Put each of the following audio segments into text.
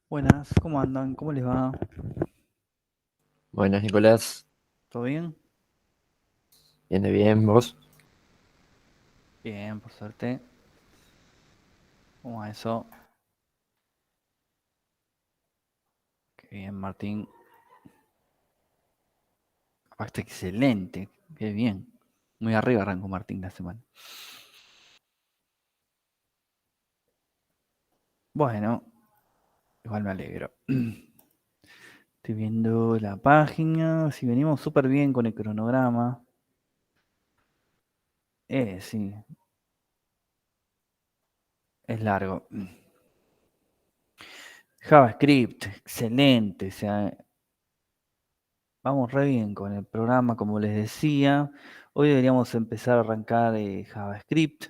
Buenas, ¿cómo andan? ¿Cómo les va? Buenas, Nicolás. ¿Todo bien? Viene bien, vos. Bien, por suerte. ¿Cómo va eso? Qué bien, Martín. Está excelente. Qué bien. Muy arriba arrancó Martín la semana. Bueno, igual me alegro. Estoy viendo la página. Si venimos súper bien con el cronograma. Sí, es largo. JavaScript, excelente. O sea, vamos re bien con el programa, como les decía. Hoy deberíamos empezar a arrancar JavaScript.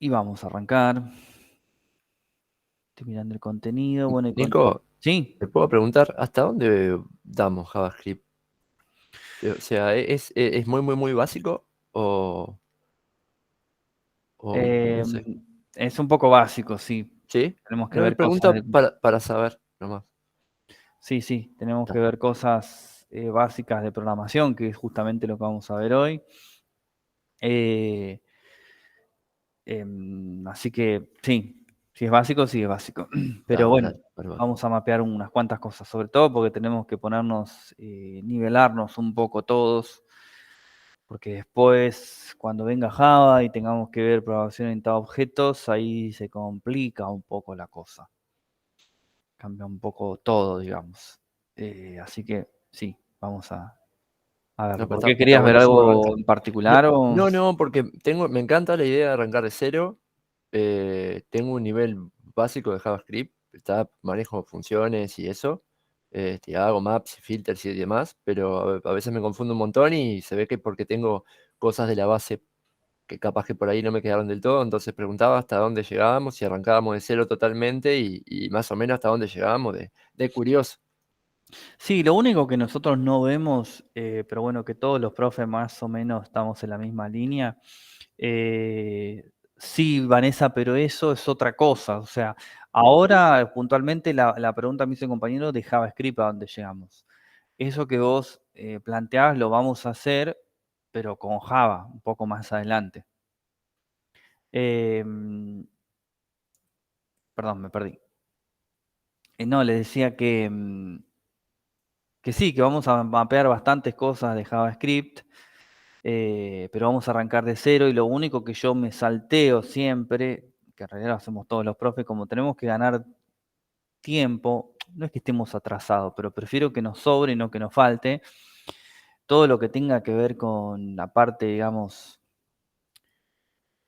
Y vamos a arrancar. Estoy mirando el contenido. Bueno, Nico, sí. te puedo preguntar, ¿hasta dónde damos JavaScript? O sea, ¿es muy, muy, muy básico o Eh, no sé? es un poco básico, sí. ¿Sí? Tenemos que No, ver cosas pregunta de... para saber nomás. Sí, sí, tenemos que Está. ver cosas básicas de programación, que es justamente lo que vamos a ver hoy. Eh, Así que sí, si es básico, sí es básico. Pero Dale, bueno, dale, bárbaro. vamos a mapear unas cuantas cosas, sobre todo porque tenemos que ponernos, nivelarnos un poco todos, porque después cuando venga Java y tengamos que ver programación orientada a objetos, ahí se complica un poco la cosa. Cambia un poco todo, digamos. Así que sí, vamos a verlo. No, pero ¿Por qué está querías ver buenísimo algo arrancar. en No, particular o...? no, no, porque me encanta la idea de arrancar de cero. Tengo un nivel básico de JavaScript, manejo funciones y eso. Hago maps y filters y demás, pero a veces me confundo un montón y se ve que porque tengo cosas de la base que capaz que por ahí no me quedaron del todo, entonces preguntaba hasta dónde llegábamos, si arrancábamos de cero totalmente y más o menos hasta dónde llegábamos de curioso. Sí, lo único que nosotros no vemos, pero bueno, que todos los profes más o menos estamos en la misma línea. Sí, Vanessa, pero eso es otra cosa. O sea, ahora puntualmente la pregunta me hizo el compañero de JavaScript a dónde llegamos. Eso que vos planteás lo vamos a hacer, pero con Java, un poco más adelante. Perdón, me perdí. No, les decía que sí, que vamos a mapear bastantes cosas de JavaScript, pero vamos a arrancar de cero y lo único que yo me salteo siempre, que en realidad lo hacemos todos los profes, como tenemos que ganar tiempo, no es que estemos atrasados, pero prefiero que nos sobre y no que nos falte, todo lo que tenga que ver con la parte, digamos,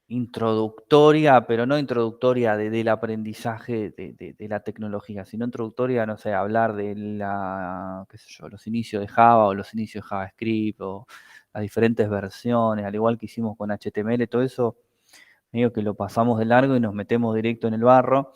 introductoria, pero no introductoria del aprendizaje de la tecnología, sino introductoria, no sé, hablar de qué sé yo, los inicios de Java o los inicios de JavaScript o las diferentes versiones, al igual que hicimos con HTML, todo eso, medio que lo pasamos de largo y nos metemos directo en el barro.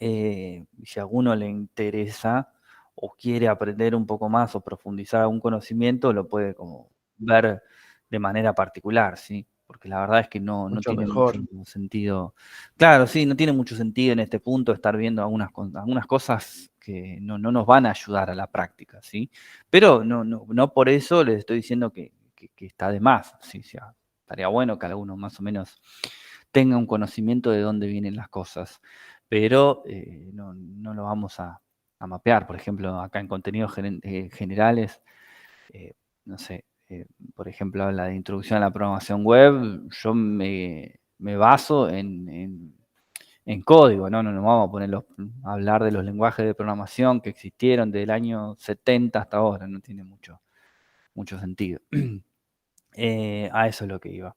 Si a alguno le interesa o quiere aprender un poco más o profundizar algún conocimiento, lo puede como ver de manera particular, ¿sí? Porque la verdad es que no Mucho tiene mucho mejor. sentido. Claro, sí, no tiene mucho sentido en este punto estar viendo algunas cosas que no nos van a ayudar a la práctica, ¿sí? Pero no por eso les estoy diciendo que está de más, ¿sí? O sea, estaría bueno que alguno más o menos tenga un conocimiento de dónde vienen las cosas, pero no lo vamos a mapear. Por ejemplo, acá en contenidos generales, eh, no sé, por ejemplo, la de introducción a la programación web, yo me baso en código, no vamos a a hablar de los lenguajes de programación que existieron del año 70 hasta ahora, no tiene mucho sentido. A eso es lo que iba.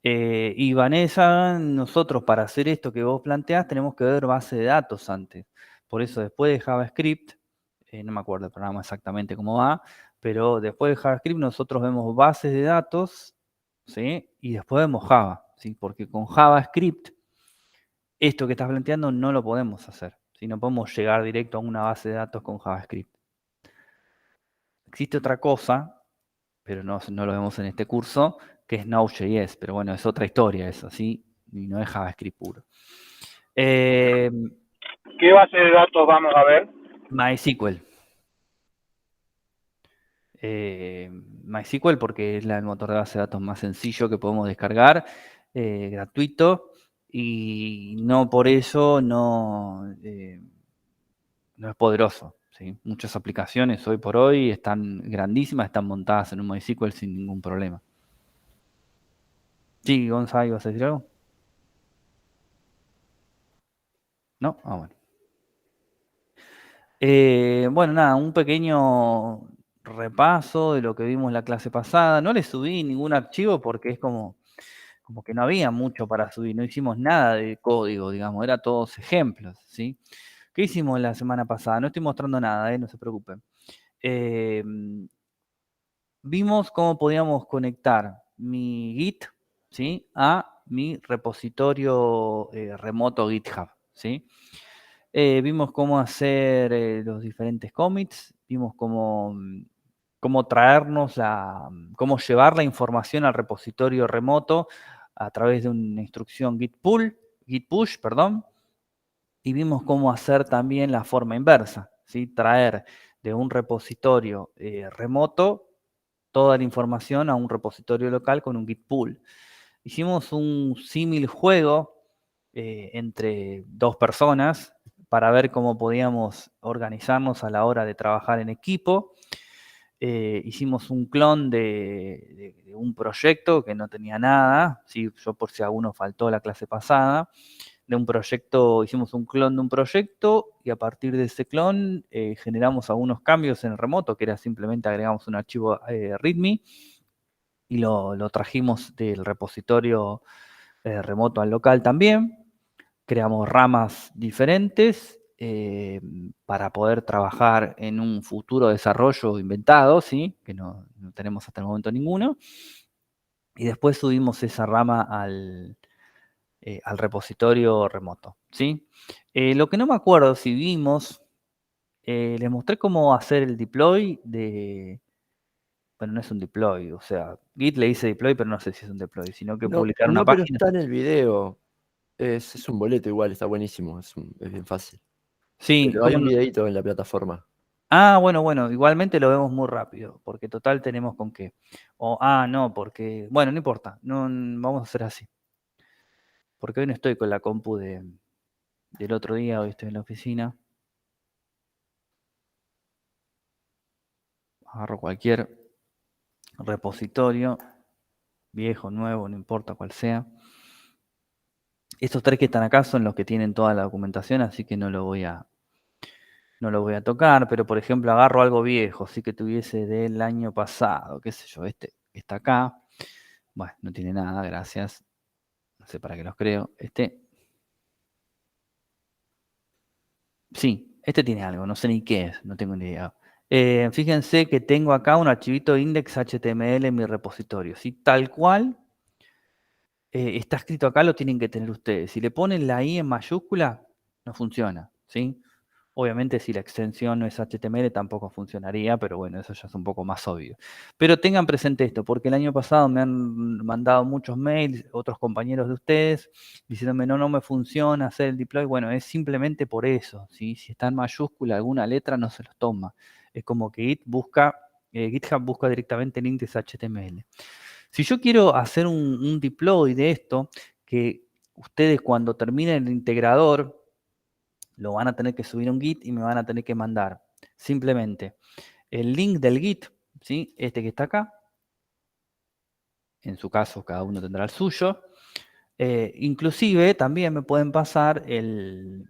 Y Vanessa, nosotros para hacer esto que vos planteás tenemos que ver base de datos antes. Por eso después de JavaScript, no me acuerdo el programa exactamente cómo va, pero después de JavaScript nosotros vemos bases de datos, ¿sí? Y después vemos Java, ¿sí? Porque con JavaScript esto que estás planteando no lo podemos hacer, ¿sí? No podemos llegar directo a una base de datos con JavaScript. Existe otra cosa, pero no lo vemos en este curso, que es Node.js, pero bueno, es otra historia eso, ¿sí? Y no es JavaScript puro. Eh, ¿Qué base de datos vamos a ver? MySQL. MySQL porque es el motor de base de datos más sencillo que podemos descargar, gratuito, y no por eso no es poderoso. ¿Sí? Muchas aplicaciones hoy por hoy están grandísimas, están montadas en un MySQL sin ningún problema. Sí, Gonzalo, ¿ibas a decir algo? ¿No? Ah, bueno. Bueno, nada, un pequeño repaso de lo que vimos la clase pasada. No le subí ningún archivo porque es como que no había mucho para subir, no hicimos nada de código, digamos, era todos ejemplos, ¿sí? ¿Qué hicimos la semana pasada? No estoy mostrando nada, no se preocupen. Vimos cómo podíamos conectar mi Git, ¿sí? A mi repositorio remoto GitHub, ¿sí? Vimos cómo hacer los diferentes commits, vimos cómo traernos cómo llevar la información al repositorio remoto a través de una instrucción git push, perdón, y vimos cómo hacer también la forma inversa, ¿sí? Traer de un repositorio remoto toda la información a un repositorio local con un git pull. Hicimos un símil juego entre dos personas para ver cómo podíamos organizarnos a la hora de trabajar en equipo. Hicimos un clon de un proyecto que no tenía nada, ¿sí? Yo por si alguno faltó la clase pasada, de un proyecto, hicimos un clon de un proyecto y a partir de ese clon generamos algunos cambios en el remoto, que era simplemente agregamos un archivo README y lo trajimos del repositorio remoto al local también. Creamos ramas diferentes para poder trabajar en un futuro desarrollo inventado, ¿sí? Que no tenemos hasta el momento ninguno. Y después subimos esa rama al repositorio remoto, ¿sí? Lo que no me acuerdo si vimos, les mostré cómo hacer el deploy de... Bueno, no es un deploy, o sea, Git le dice deploy, pero no sé si es un deploy, sino que publicar una No, pero página. está en el video. Es un boleto igual, está buenísimo, es bien fácil. Sí, Pero hay ¿cómo un no? videito en la plataforma. Ah, bueno, igualmente lo vemos muy rápido, porque total tenemos con qué. O, no, porque, bueno, no importa, no, vamos a hacer así. Porque hoy no estoy con la compu del otro día, hoy estoy en la oficina. Agarro cualquier repositorio, viejo, nuevo, no importa cuál sea. Estos tres que están acá son los que tienen toda la documentación, así que no lo voy a tocar, pero por ejemplo agarro algo viejo, sí que tuviese del año pasado, qué sé yo, este está acá. Bueno, no tiene nada, gracias. No sé para qué los creo. Sí, este tiene algo, no sé ni qué es, no tengo ni idea. Fíjense que tengo acá un archivito index.html en mi repositorio, ¿sí? Tal cual está escrito acá, lo tienen que tener ustedes. Si le ponen la I en mayúscula, no funciona, ¿sí? Obviamente si la extensión no es HTML tampoco funcionaría, pero bueno, eso ya es un poco más obvio. Pero tengan presente esto, porque el año pasado me han mandado muchos mails, otros compañeros de ustedes, diciéndome no me funciona hacer el deploy. Bueno, es simplemente por eso, ¿sí? Si está en mayúscula alguna letra no se los toma. Es como que GitHub busca directamente el index HTML. Si yo quiero hacer un deploy de esto, que ustedes cuando terminen el integrador, lo van a tener que subir a un Git y me van a tener que mandar simplemente el link del Git, ¿sí? Este que está acá. En su caso, cada uno tendrá el suyo. Inclusive también me pueden pasar el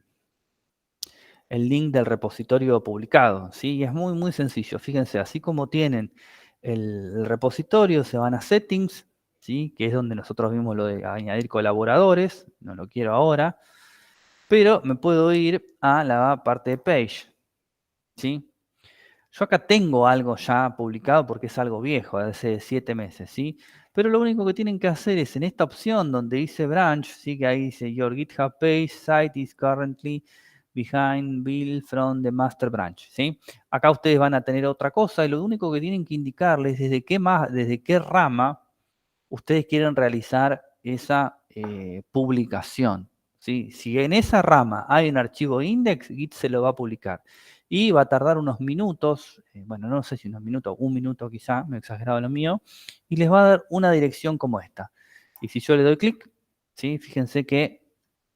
link del repositorio publicado, ¿sí? Y es muy, muy sencillo. Fíjense, así como tienen el repositorio, se van a Settings, ¿sí? Que es donde nosotros vimos lo de añadir colaboradores. No lo quiero ahora. Pero me puedo ir a la parte de Page, ¿sí? Yo acá tengo algo ya publicado porque es algo viejo, hace 7 meses, ¿sí? Pero lo único que tienen que hacer es en esta opción donde dice branch, ¿sí? Que ahí dice your GitHub page site is currently behind build from the master branch, ¿sí? Acá ustedes van a tener otra cosa y lo único que tienen que indicarles es desde qué rama ustedes quieren realizar esa publicación, ¿sí? Si en esa rama hay un archivo index, Git se lo va a publicar. Y va a tardar unos minutos, bueno, no sé si unos minutos, un minuto quizá, me he exagerado lo mío, y les va a dar una dirección como esta. Y si yo le doy clic, ¿sí? Fíjense que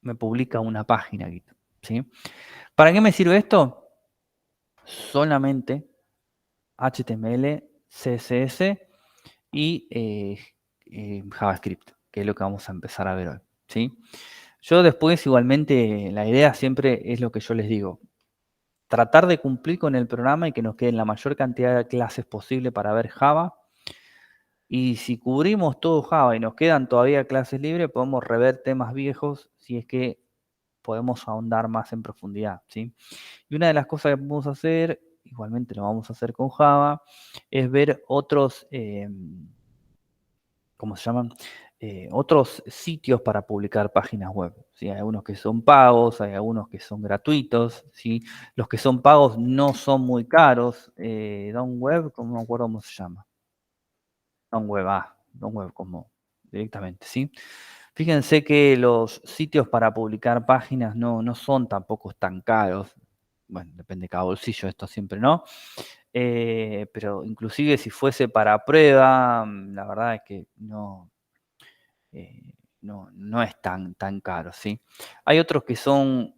me publica una página Git, ¿sí? ¿Para qué me sirve esto? Solamente HTML, CSS y JavaScript, que es lo que vamos a empezar a ver hoy, ¿sí? Yo después, igualmente, la idea siempre es lo que yo les digo. Tratar de cumplir con el programa y que nos queden la mayor cantidad de clases posible para ver Java. Y si cubrimos todo Java y nos quedan todavía clases libres, podemos rever temas viejos si es que podemos ahondar más en profundidad, ¿sí? Y una de las cosas que podemos hacer, igualmente lo vamos a hacer con Java, es ver otros, ¿cómo se llaman? Otros sitios para publicar páginas web, ¿sí? Hay algunos que son pagos, hay algunos que son gratuitos, ¿sí? Los que son pagos no son muy caros. Web, no me acuerdo cómo se llama. Web como directamente, ¿sí? Fíjense que los sitios para publicar páginas no son tampoco tan caros. Bueno, depende de cada bolsillo, esto siempre no. Pero inclusive si fuese para prueba, la verdad es que no es tan caro, ¿sí? Hay otros que son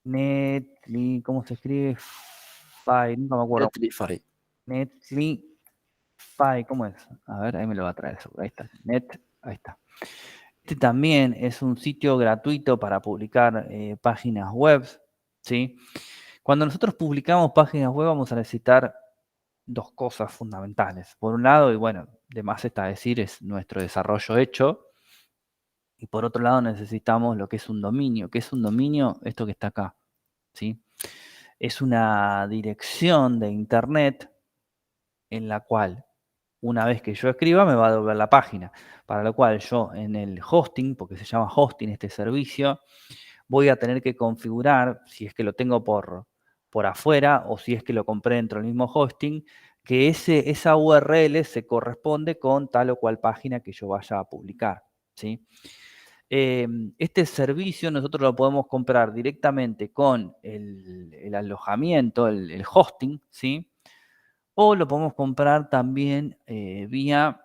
¿cómo se escribe? Nunca me acuerdo. Netlify. Netlify, ¿cómo es? A ver, ahí me lo va a traer seguro. Ahí está. Ahí está. Este también es un sitio gratuito para publicar páginas web, ¿sí? Cuando nosotros publicamos páginas web vamos a necesitar dos cosas fundamentales. Por un lado, y bueno, de más está decir, es nuestro desarrollo hecho. Y por otro lado necesitamos lo que es un dominio. ¿Qué es un dominio? Esto que está acá, ¿sí? Es una dirección de internet en la cual una vez que yo escriba me va a devolver la página, para lo cual yo en el hosting, porque se llama hosting este servicio, voy a tener que configurar, si es que lo tengo por afuera o si es que lo compré dentro del mismo hosting, que esa URL se corresponde con tal o cual página que yo vaya a publicar, ¿sí? Este servicio nosotros lo podemos comprar directamente con el alojamiento, el hosting, ¿sí? O lo podemos comprar también vía,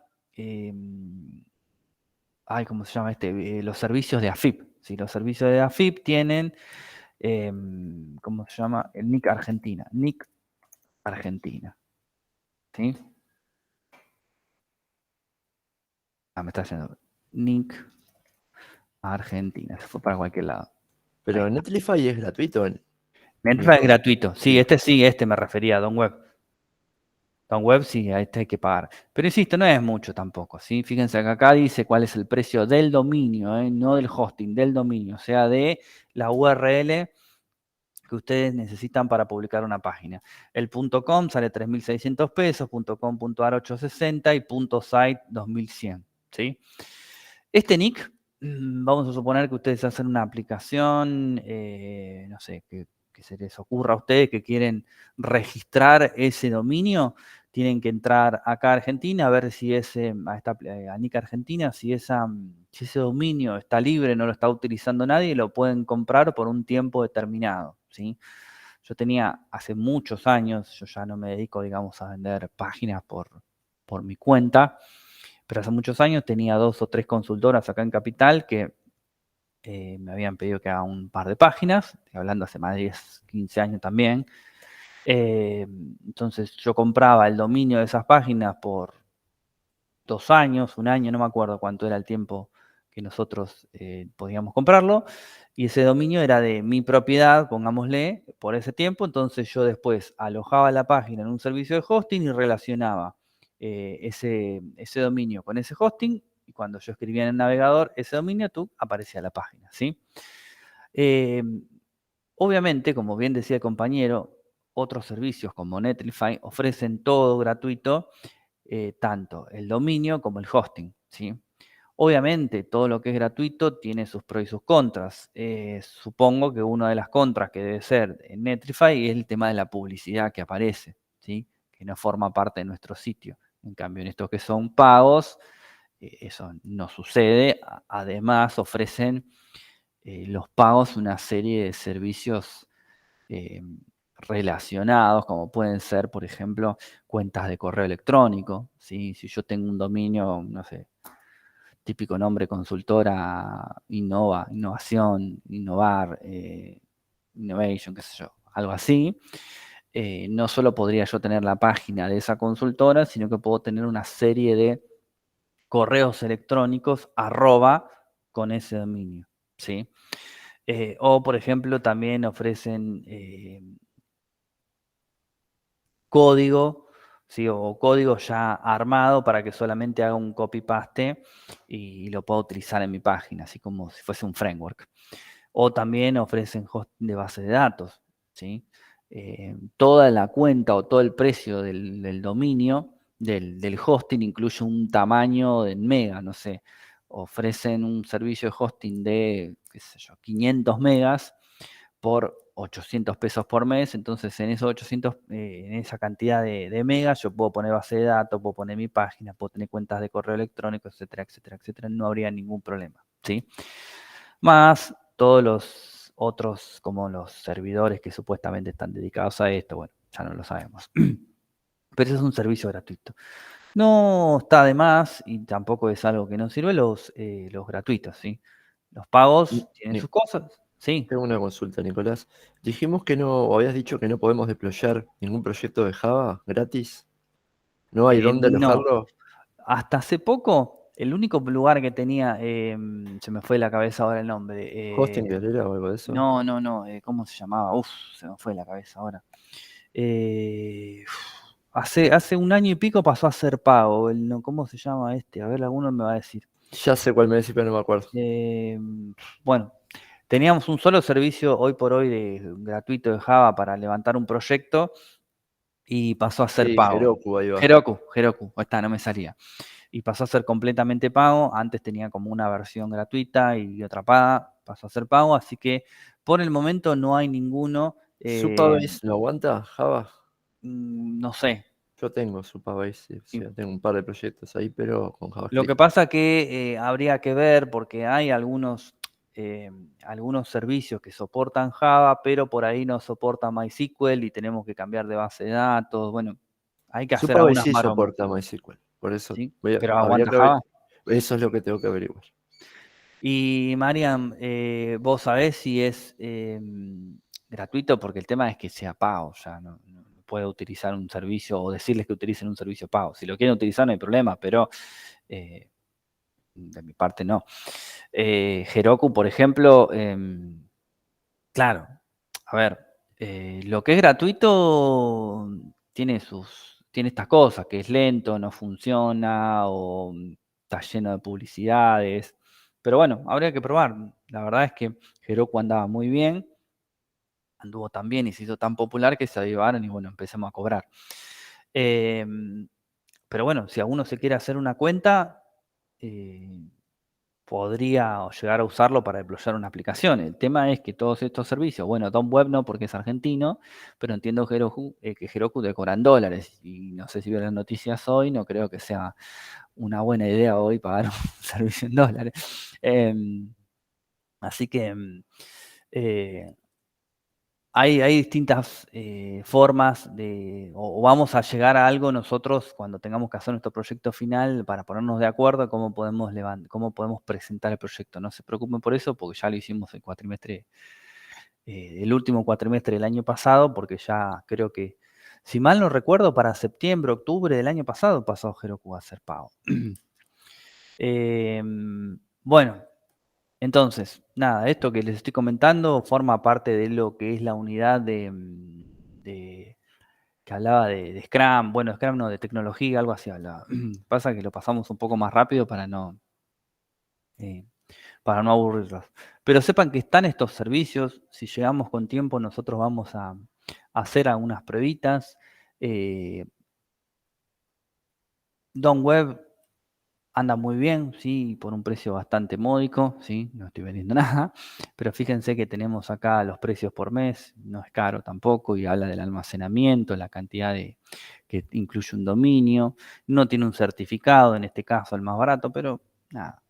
¿cómo se llama este? Los servicios de AFIP. ¿Sí? Los servicios de AFIP tienen, ¿cómo se llama? El NIC Argentina. NIC Argentina. ¿Sí? Me está haciendo NIC Argentina. Se fue para cualquier lado. Pero Netlify es gratuito. Netlify es gratuito. Sí, este me refería a Don Web. Don Web sí, a este hay que pagar. Pero insisto, no es mucho tampoco, ¿sí? Fíjense que acá dice cuál es el precio del dominio, no del hosting, del dominio, o sea, de la URL que ustedes necesitan para publicar una página. El .com sale 3.600 pesos, .com.ar 860 y .site 2.100, ¿sí? Este nick, vamos a suponer que ustedes hacen una aplicación, no sé, que se les ocurra a ustedes que quieren registrar ese dominio, tienen que entrar acá a Argentina a ver si a NIC Argentina, si ese dominio está libre, no lo está utilizando nadie, lo pueden comprar por un tiempo determinado, ¿sí? Yo tenía hace muchos años, yo ya no me dedico, digamos, a vender páginas por mi cuenta, pero hace muchos años tenía 2 o 3 consultoras acá en Capital que me habían pedido que haga un par de páginas, estoy hablando hace más de 10, 15 años también. Entonces yo compraba el dominio de esas páginas por 2 años, 1 año, no me acuerdo cuánto era el tiempo que nosotros podíamos comprarlo, y ese dominio era de mi propiedad, pongámosle, por ese tiempo. Entonces yo después alojaba la página en un servicio de hosting y relacionaba ese dominio con ese hosting, y cuando yo escribía en el navegador ese dominio, aparecía la página, ¿sí? Obviamente, como bien decía el compañero, otros servicios como Netlify ofrecen todo gratuito, tanto el dominio como el hosting, ¿sí? Obviamente, todo lo que es gratuito tiene sus pros y sus contras. Supongo que una de las contras que debe ser en Netlify es el tema de la publicidad que aparece, ¿sí? Que no forma parte de nuestro sitio. En cambio, en estos que son pagos, eso no sucede. Además, ofrecen los pagos una serie de servicios relacionados, como pueden ser, por ejemplo, cuentas de correo electrónico, ¿sí? Si yo tengo un dominio, no sé, típico nombre consultora, innovación, innovar, innovation, qué sé yo, algo así. No solo podría yo tener la página de esa consultora, sino que puedo tener una serie de correos electrónicos con ese dominio, ¿sí? O, por ejemplo, también ofrecen código, ¿sí? O código ya armado para que solamente haga un copy-paste y lo pueda utilizar en mi página, así como si fuese un framework. O también ofrecen hosting de base de datos, ¿sí? Toda la cuenta o todo el precio del dominio, del hosting, incluye un tamaño en mega, no sé. Ofrecen un servicio de hosting de, qué sé yo, 500 megas por 800 pesos por mes. Entonces, en esos 800, en esa cantidad de megas, yo puedo poner base de datos, puedo poner mi página, puedo tener cuentas de correo electrónico, etcétera, etcétera, etcétera. No habría ningún problema, ¿sí? Más todos los otros, como los servidores que supuestamente están dedicados a esto, bueno, ya no lo sabemos. Pero eso es un servicio gratuito. No está de más y tampoco es algo que no sirve los gratuitos, ¿sí? Los pagos tienen sus cosas, sí. Tengo una consulta, Nicolás. Dijimos que no, o habías dicho que no podemos deployar ningún proyecto de Java gratis. ¿No hay dónde No, alojarlo? hasta hace poco, el único lugar que tenía, se me fue de la cabeza ahora el nombre. ¿Hostinger era o algo de eso? No, ¿cómo se llamaba? Uf, se me fue de la cabeza ahora. Hace un año y pico pasó a ser pago. ¿Cómo se llama este? A ver, alguno me va a decir. Ya sé cuál me decís, pero no me acuerdo. Bueno, teníamos un solo servicio hoy por hoy gratuito de Java para levantar un proyecto y pasó a ser Sí, pago. Heroku, ahí va. Heroku, ahí está, no me salía. Y pasó a ser completamente pago. Antes tenía como una versión gratuita y otra paga, pasó a ser pago, así que por el momento no hay ninguno, ¿Supabase lo aguanta Java? no sé. Yo tengo Supabase, sí, Y tengo un par de proyectos ahí, pero con lo que JavaScript. pasa que habría que ver, porque hay algunos servicios que soportan Java, pero por ahí no soportan MySQL y tenemos que cambiar de base de datos. Bueno, hay que hacer Supabase algunas sí maromas, soporta MySQL, por eso ¿sí? Pero habría aguanta que ver. Java. Eso es lo que tengo que averiguar. Y Mariam, vos sabés si es gratuito, porque el tema es que sea pago, ya no puedo utilizar un servicio o decirles que utilicen un servicio pago. Si lo quieren utilizar no hay problema, pero eh, de mi parte no. Heroku, por ejemplo, claro, a ver, lo que es gratuito tiene estas cosas, que es lento, no funciona o está lleno de publicidades. Pero bueno, habría que probar. La verdad es que Heroku andaba muy bien, anduvo tan bien y se hizo tan popular que se avivaron y bueno, empecemos a cobrar. Pero bueno, si alguno se quiere hacer una cuenta, eh, podría llegar a usarlo para deployar una aplicación. El tema es que todos estos servicios, bueno, Tom Web no porque es argentino, pero entiendo que Heroku te cobran dólares. Y no sé si veo las noticias hoy, no creo que sea una buena idea hoy pagar un servicio en dólares. Así que eh, hay distintas formas o vamos a llegar a algo nosotros cuando tengamos que hacer nuestro proyecto final para ponernos de acuerdo cómo podemos presentar el proyecto. No se preocupen por eso porque ya lo hicimos el último cuatrimestre del año pasado, porque ya creo que, si mal no recuerdo, para septiembre, octubre del año pasado pasó Heroku a ser pago. Bueno, entonces, nada, esto que les estoy comentando forma parte de lo que es la unidad que hablaba de Scrum, bueno, Scrum no, de tecnología, algo así hablaba. Pasa que lo pasamos un poco más rápido eh, para no aburrirlos. Pero sepan que están estos servicios, si llegamos con tiempo nosotros vamos a hacer algunas pruebitas. Don Web anda muy bien, sí, por un precio bastante módico, sí, no estoy vendiendo nada, pero fíjense que tenemos acá los precios por mes, no es caro tampoco, y habla del almacenamiento, la cantidad que incluye un dominio, no tiene un certificado, en este caso el más barato, pero nada,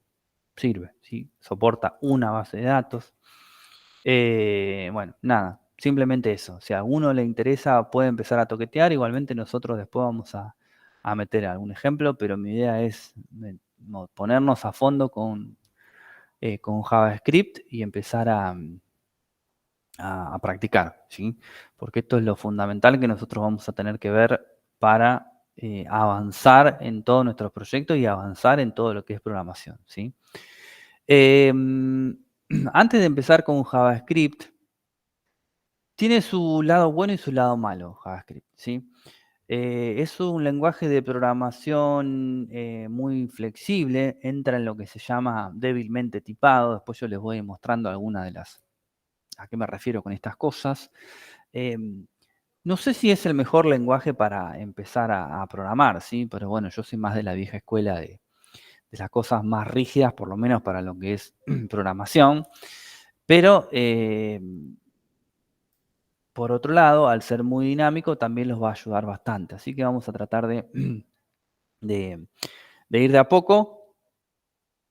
sirve, sí, soporta una base de datos. Bueno, nada, simplemente eso. Si a alguno le interesa, puede empezar a toquetear. Igualmente nosotros después vamos a meter algún ejemplo, pero mi idea es ponernos a fondo con JavaScript y empezar a practicar, ¿sí? Porque esto es lo fundamental que nosotros vamos a tener que ver para avanzar en todos nuestros proyectos y avanzar en todo lo que es programación, ¿sí? Antes de empezar con JavaScript, tiene su lado bueno y su lado malo, JavaScript, ¿sí? Es un lenguaje de programación muy flexible, entra en lo que se llama débilmente tipado. Después yo les voy mostrando algunas de las a qué me refiero con estas cosas. No sé si es el mejor lenguaje para empezar a programar, ¿sí? Pero bueno, yo soy más de la vieja escuela de las cosas más rígidas, por lo menos para lo que es programación. Pero por otro lado, al ser muy dinámico, también los va a ayudar bastante. Así que vamos a tratar de, de ir de a poco.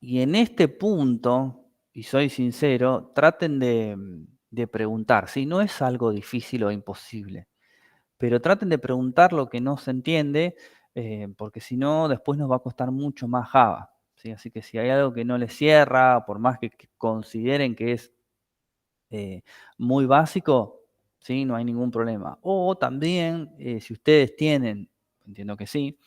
Y en este punto, y soy sincero, traten de preguntar. ¿Sí? No es algo difícil o imposible, pero traten de preguntar lo que no se entiende, porque si no, después nos va a costar mucho más Java. ¿Sí? Así que si hay algo que no les cierra, por más que consideren que es muy básico, ¿sí? No hay ningún problema. O también, si ustedes tienen, entiendo que sí,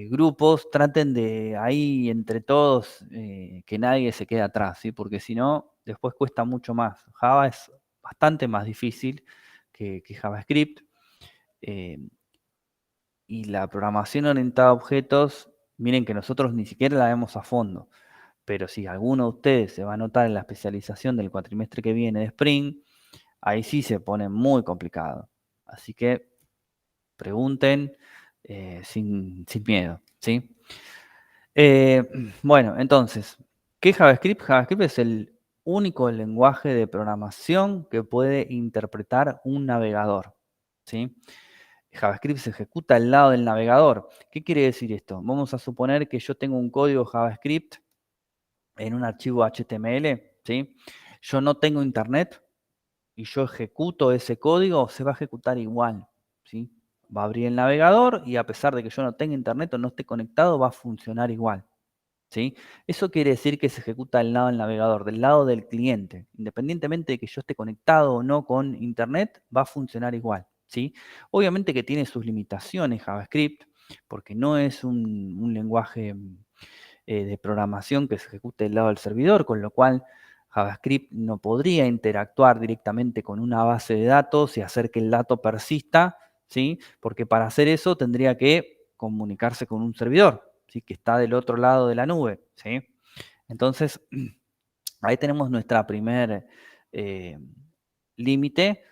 grupos, traten de ahí entre todos que nadie se quede atrás, ¿sí? Porque si no, después cuesta mucho más. Java es bastante más difícil que JavaScript. eh, y la programación orientada a objetos, miren que nosotros ni siquiera la vemos a fondo. Pero si alguno de ustedes se va a notar en la especialización del cuatrimestre que viene de Spring, ahí sí se pone muy complicado. Así que pregunten sin miedo, ¿sí? Bueno, entonces, ¿qué es JavaScript? JavaScript es el único lenguaje de programación que puede interpretar un navegador, ¿sí? JavaScript se ejecuta al lado del navegador. ¿Qué quiere decir esto? Vamos a suponer que yo tengo un código JavaScript en un archivo HTML, ¿sí? Yo no tengo internet y yo ejecuto ese código, se va a ejecutar igual, ¿sí? Va a abrir el navegador y a pesar de que yo no tenga internet o no esté conectado, va a funcionar igual, ¿sí? Eso quiere decir que se ejecuta del lado del navegador, del lado del cliente. Independientemente de que yo esté conectado o no con internet, va a funcionar igual, ¿sí? Obviamente que tiene sus limitaciones JavaScript, porque no es un lenguaje de programación que se ejecute del lado del servidor, con lo cual JavaScript no podría interactuar directamente con una base de datos y hacer que el dato persista, ¿sí? Porque para hacer eso tendría que comunicarse con un servidor, ¿sí? Que está del otro lado de la nube, ¿sí? Entonces, ahí tenemos nuestra primer límite,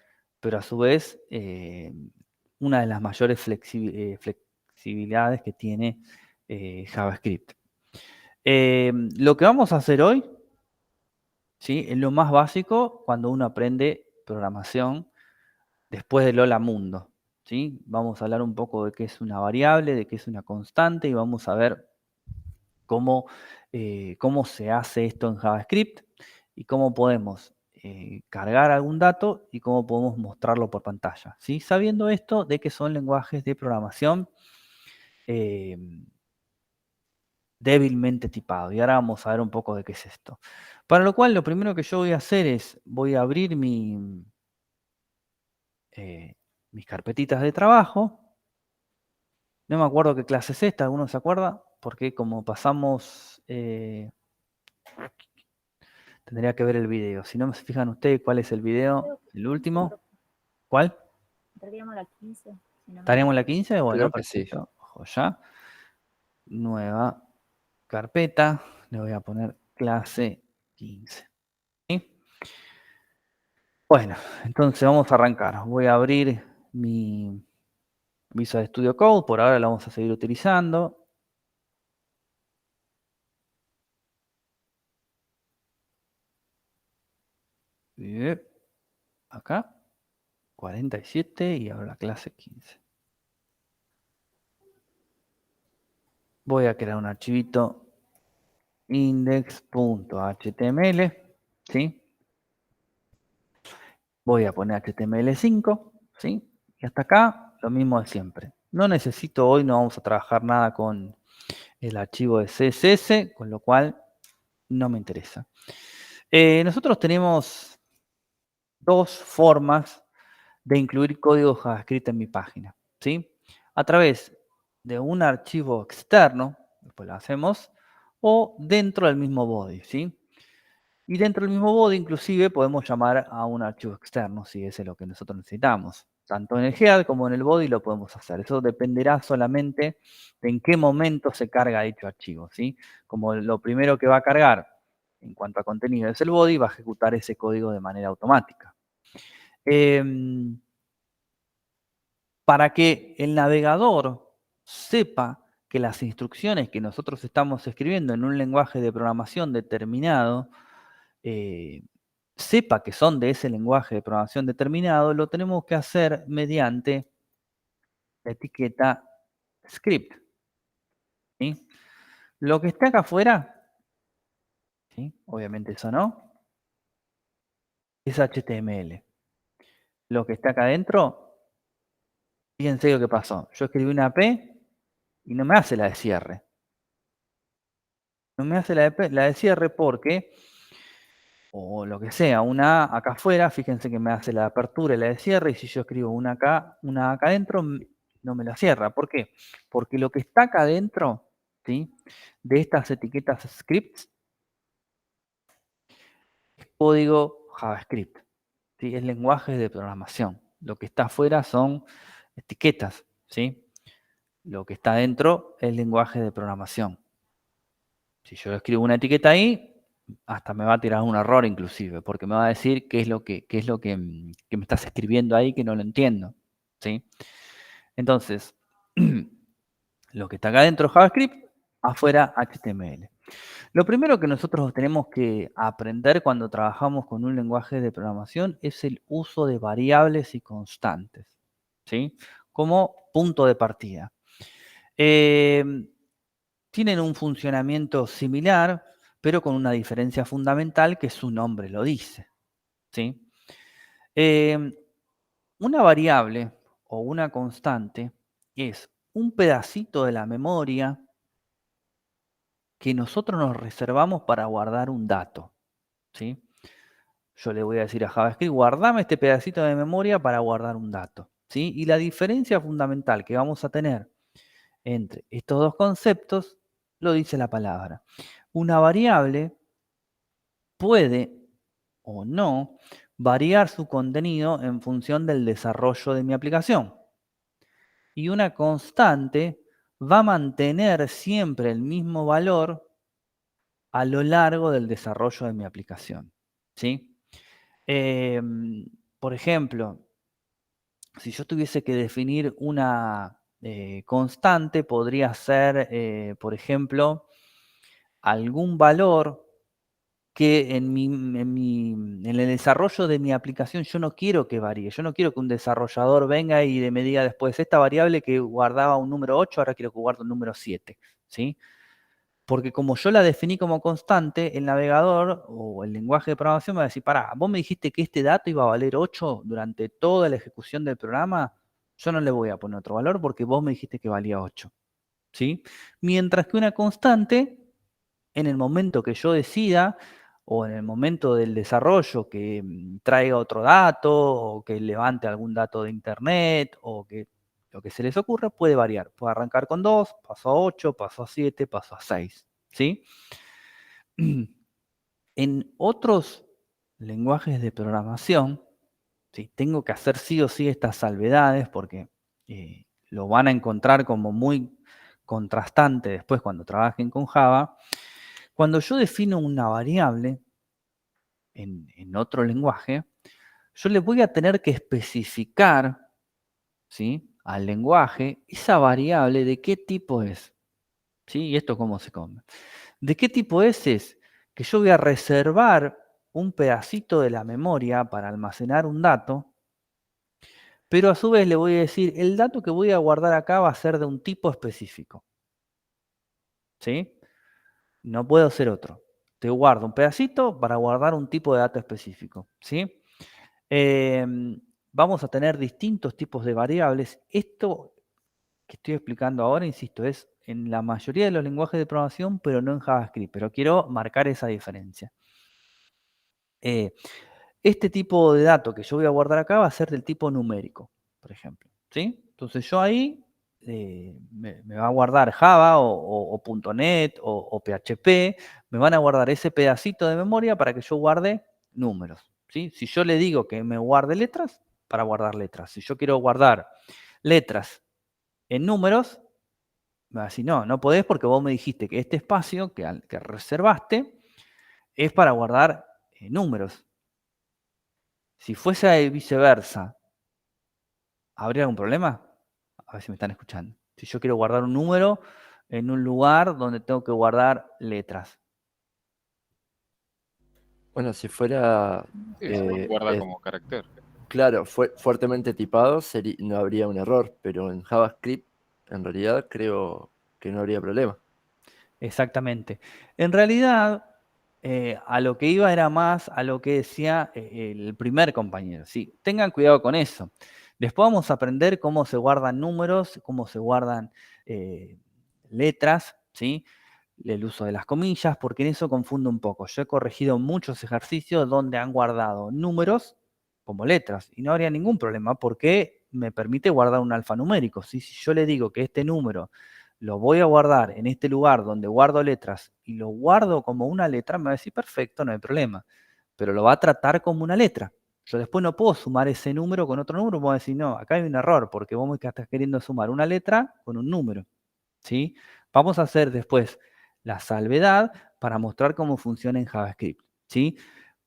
pero a su vez una de las mayores flexibilidades que tiene JavaScript. Lo que vamos a hacer hoy, ¿sí? Es lo más básico cuando uno aprende programación después del hola mundo, ¿sí? Vamos a hablar un poco de qué es una variable, de qué es una constante y vamos a ver cómo, cómo se hace esto en JavaScript y cómo podemos cargar algún dato y cómo podemos mostrarlo por pantalla, ¿sí? Sabiendo esto de que son lenguajes de programación eh, débilmente tipado. Y ahora vamos a ver un poco de qué es esto. Para lo cual, lo primero que yo voy a hacer es, voy a abrir mis carpetitas de trabajo. No me acuerdo qué clase es esta, ¿alguno se acuerda? Porque como pasamos, tendría que ver el video. Si no se fijan ustedes cuál es el video, el último. ¿Cuál? Estaríamos la 15. Si no ¿Estaríamos en la 15? Bueno, Creo que sí. perfecto. Ojo ya. Nueva carpeta. Le voy a poner clase 15. ¿Sí? Bueno, entonces vamos a arrancar. Voy a abrir mi Visual Studio Code. Por ahora la vamos a seguir utilizando. Acá, 47 y ahora la clase 15. Voy a crear un archivito index.html, ¿sí? Voy a poner HTML5, ¿sí? Y hasta acá lo mismo de siempre. No necesito hoy, no vamos a trabajar nada con el archivo de CSS, con lo cual no me interesa. Nosotros tenemos dos formas de incluir código JavaScript en mi página, ¿sí? A través de un archivo externo, después lo hacemos, o dentro del mismo body, ¿sí? Y dentro del mismo body, inclusive, podemos llamar a un archivo externo, si ese es lo que nosotros necesitamos. Tanto en el head como en el body lo podemos hacer. Eso dependerá solamente de en qué momento se carga dicho archivo, ¿sí? Como lo primero que va a cargar en cuanto a contenido es el body, va a ejecutar ese código de manera automática. Para que el navegador sepa que las instrucciones que nosotros estamos escribiendo en un lenguaje de programación determinado, sepa que son de ese lenguaje de programación determinado, lo tenemos que hacer mediante la etiqueta script, ¿sí? Lo que está acá afuera, ¿sí? Obviamente eso no, es HTML. Lo que está acá adentro, fíjense lo que pasó. Yo escribí una P y no me hace la de cierre. No me hace la de cierre porque, o lo que sea, una A acá afuera, fíjense que me hace la de apertura y la de cierre, y si yo escribo una acá adentro, no me la cierra. ¿Por qué? Porque lo que está acá adentro, ¿sí? De estas etiquetas scripts, es código JavaScript, ¿sí? Es lenguaje de programación. Lo que está afuera son etiquetas, ¿sí? Lo que está adentro es lenguaje de programación. Si yo escribo una etiqueta ahí, hasta me va a tirar un error inclusive, porque me va a decir qué es lo que me estás escribiendo ahí que no lo entiendo, ¿sí? Entonces, lo que está acá dentro JavaScript, afuera HTML. Lo primero que nosotros tenemos que aprender cuando trabajamos con un lenguaje de programación es el uso de variables y constantes, ¿sí? Como punto de partida. Tienen un funcionamiento similar, pero con una diferencia fundamental que su nombre lo dice, ¿sí? Una variable o una constante es un pedacito de la memoria que nosotros nos reservamos para guardar un dato, ¿sí? Yo le voy a decir a JavaScript, guardame este pedacito de memoria para guardar un dato, ¿sí? Y la diferencia fundamental que vamos a tener entre estos dos conceptos lo dice la palabra. Una variable puede o no variar su contenido en función del desarrollo de mi aplicación. Y una constante va a mantener siempre el mismo valor a lo largo del desarrollo de mi aplicación, ¿sí? Por ejemplo, si yo tuviese que definir una constante, podría ser, por ejemplo, algún valor que en el desarrollo de mi aplicación yo no quiero que varíe. Yo no quiero que un desarrollador venga y me diga después, esta variable que guardaba un número 8, ahora quiero que guarde un número 7, ¿sí? Porque como yo la definí como constante, el navegador o el lenguaje de programación me va a decir, pará, vos me dijiste que este dato iba a valer 8 durante toda la ejecución del programa, yo no le voy a poner otro valor porque vos me dijiste que valía 8, ¿sí? Mientras que una constante, en el momento que yo decida, o en el momento del desarrollo que traiga otro dato, o que levante algún dato de internet, o que lo que se les ocurra, puede variar. Puede arrancar con 2, pasó a 8, pasó a 7, pasó a 6, ¿sí? En otros lenguajes de programación, ¿sí? Tengo que hacer sí o sí estas salvedades porque lo van a encontrar como muy contrastante después cuando trabajen con Java. Cuando yo defino una variable en otro lenguaje, yo le voy a tener que especificar, ¿sí?, al lenguaje esa variable de qué tipo es, ¿sí? Y esto cómo se come. ¿De qué tipo es que yo voy a reservar un pedacito de la memoria para almacenar un dato, pero a su vez le voy a decir, el dato que voy a guardar acá va a ser de un tipo específico, ¿sí? No puedo hacer otro. Te guardo un pedacito para guardar un tipo de dato específico, ¿sí? Vamos a tener distintos tipos de variables. Esto que estoy explicando ahora, insisto, es en la mayoría de los lenguajes de programación, pero no en JavaScript. Pero quiero marcar esa diferencia. Este tipo de dato que yo voy a guardar acá va a ser del tipo numérico, por ejemplo. ¿Sí? Entonces yo ahí me va a guardar Java o .NET o PHP, me van a guardar ese pedacito de memoria para que yo guarde números. ¿Sí? Si yo le digo que me guarde letras, para guardar letras. Si yo quiero guardar letras en números, me va a decir, no podés porque vos me dijiste que este espacio que reservaste es para guardar números. Si fuese viceversa, ¿habría algún problema? A ver si me están escuchando. Si yo quiero guardar un número en un lugar donde tengo que guardar letras. Bueno, si fuera, Sí, se guarda eh, como carácter. claro, fuertemente tipado, no habría un error, pero en JavaScript, en realidad, creo que no habría problema. Exactamente. En realidad, a lo que iba era más a lo que decía el primer compañero. Sí, tengan cuidado con eso. Después vamos a aprender cómo se guardan números, cómo se guardan letras, ¿sí? El uso de las comillas, porque en eso confundo un poco. Yo he corregido muchos ejercicios donde han guardado números como letras y no habría ningún problema porque me permite guardar un alfanumérico. ¿Sí? Si yo le digo que este número lo voy a guardar en este lugar donde guardo letras y lo guardo como una letra, me va a decir perfecto, no hay problema, pero lo va a tratar como una letra. Yo después no puedo sumar ese número con otro número, voy a decir, no, acá hay un error porque vos me estás queriendo sumar una letra con un número. ¿Sí? Vamos a hacer después la salvedad para mostrar cómo funciona en JavaScript. ¿Sí?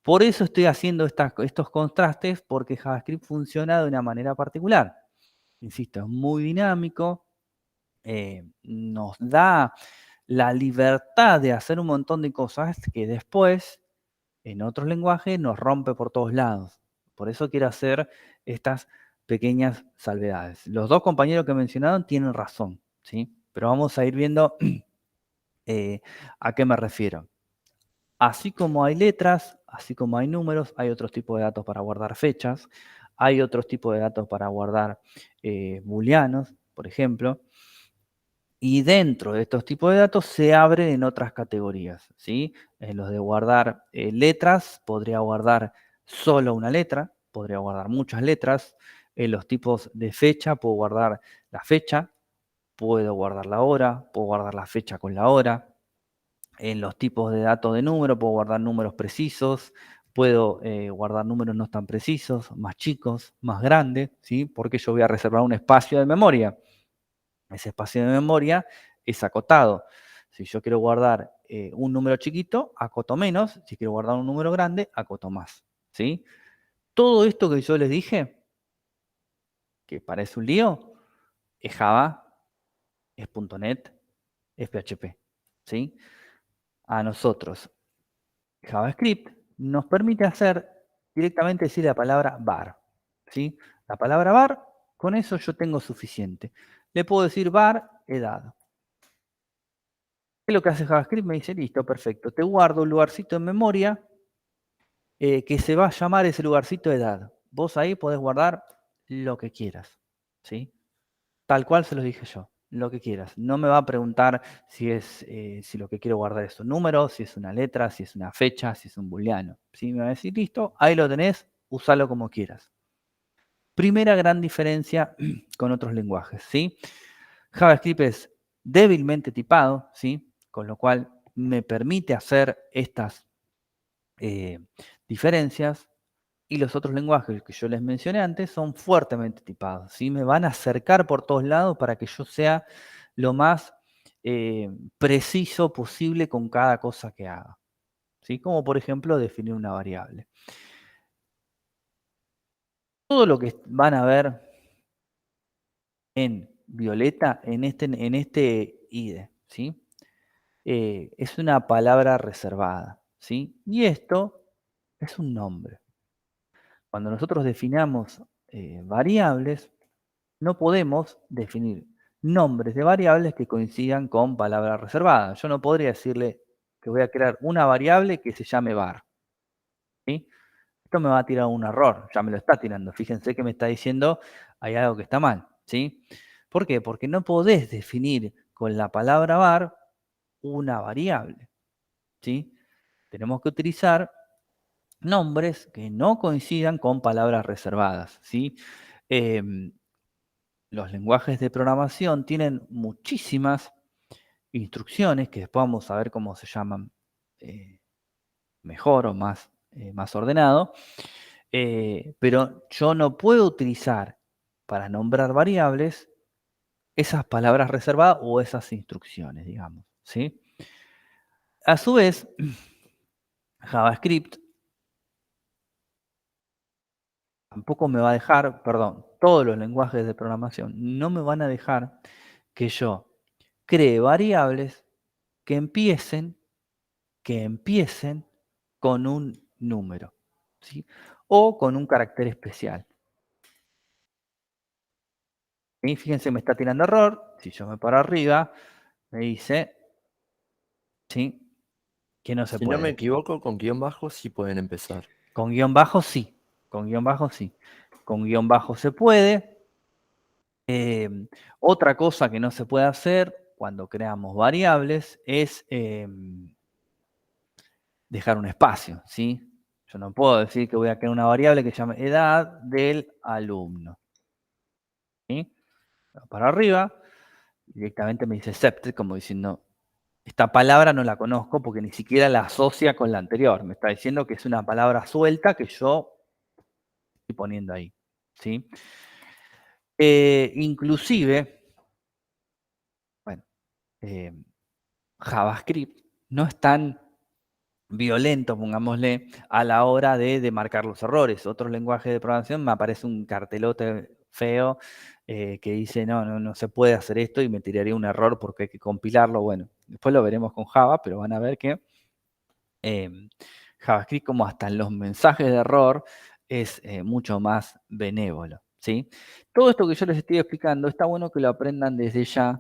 Por eso estoy haciendo estos contrastes, porque JavaScript funciona de una manera particular. Insisto, es muy dinámico, nos da la libertad de hacer un montón de cosas que después, en otros lenguajes, nos rompe por todos lados. Por eso quiero hacer estas pequeñas salvedades. Los dos compañeros que mencionaron tienen razón, ¿sí? Pero vamos a ir viendo a qué me refiero. Así como hay letras, así como hay números, hay otros tipos de datos para guardar fechas, hay otros tipos de datos para guardar booleanos, por ejemplo, y dentro de estos tipos de datos se abren en otras categorías, ¿sí? En los de guardar letras, podría guardar solo una letra, podría guardar muchas letras. En los tipos de fecha, puedo guardar la fecha, puedo guardar la hora, puedo guardar la fecha con la hora. En los tipos de datos de número, puedo guardar números precisos, puedo guardar números no tan precisos, más chicos, más grandes, ¿sí? Porque yo voy a reservar un espacio de memoria. Ese espacio de memoria es acotado. Si yo quiero guardar un número chiquito, acoto menos. Si quiero guardar un número grande, acoto más, ¿sí? Todo esto que yo les dije, que parece un lío, es Java, es .NET, es PHP, ¿sí? A nosotros, JavaScript nos permite hacer directamente decir la palabra var, ¿sí? La palabra var, con eso yo tengo suficiente. Le puedo decir var edad. ¿Qué es lo que hace JavaScript? Me dice, listo, perfecto. Te guardo un lugarcito en memoria que se va a llamar ese lugarcito edad. Vos ahí podés guardar lo que quieras, ¿sí? Tal cual se los dije yo, lo que quieras. No me va a preguntar si lo que quiero guardar es un número, si es una letra, si es una fecha, si es un booleano. ¿Sí? Me va a decir, listo, ahí lo tenés, usalo como quieras. Primera gran diferencia con otros lenguajes, ¿sí? JavaScript es débilmente tipado, ¿sí? Con lo cual me permite hacer estas diferencias. Y los otros lenguajes que yo les mencioné antes son fuertemente tipados, ¿sí? Me van a acercar por todos lados para que yo sea lo más preciso posible con cada cosa que haga, ¿sí? Como por ejemplo definir una variable. Todo lo que van a ver en violeta, en este IDE, ¿sí? Es una palabra reservada, ¿sí? Y esto es un nombre. Cuando nosotros definamos variables, no podemos definir nombres de variables que coincidan con palabras reservadas. Yo no podría decirle que voy a crear una variable que se llame var, ¿sí? esto me va a tirar un error, ya me lo está tirando. Fíjense que me está diciendo hay algo que está mal, ¿sí? ¿Por qué? Porque no podés definir con la palabra var una variable, ¿sí? Tenemos que utilizar nombres que no coincidan con palabras reservadas, ¿sí? Los lenguajes de programación tienen muchísimas instrucciones que después vamos a ver cómo se llaman mejor o más ordenado, pero yo no puedo utilizar para nombrar variables esas palabras reservadas o esas instrucciones, digamos, ¿sí? A su vez, JavaScript tampoco me va a dejar, perdón, todos los lenguajes de programación no me van a dejar que yo cree variables que empiecen con un número, ¿sí? O con un carácter especial. Y fíjense, me está tirando error. Si yo me paro arriba, me dice, ¿sí? Que no se Si no me puede. equivoco, con guión bajo sí pueden empezar. Con guión bajo sí. Con guión bajo sí. Con guión bajo se puede. Otra cosa que no se puede hacer cuando creamos variables es dejar un espacio, ¿sí? Yo no puedo decir que voy a crear una variable que se llame edad del alumno. ¿Sí? Para arriba, directamente me dice accepted, como diciendo, esta palabra no la conozco porque ni siquiera la asocia con la anterior. Me está diciendo que es una palabra suelta que yo estoy poniendo ahí, ¿sí? Inclusive, bueno, JavaScript no es tan violento, pongámosle, a la hora de marcar los errores. Otros lenguajes de programación me aparece un cartelote feo que dice, no se puede hacer esto y me tiraría un error porque hay que compilarlo. Bueno, después lo veremos con Java, pero van a ver que JavaScript, como hasta en los mensajes de error, es mucho más benévolo, ¿sí? Todo esto que yo les estoy explicando, está bueno que lo aprendan desde ya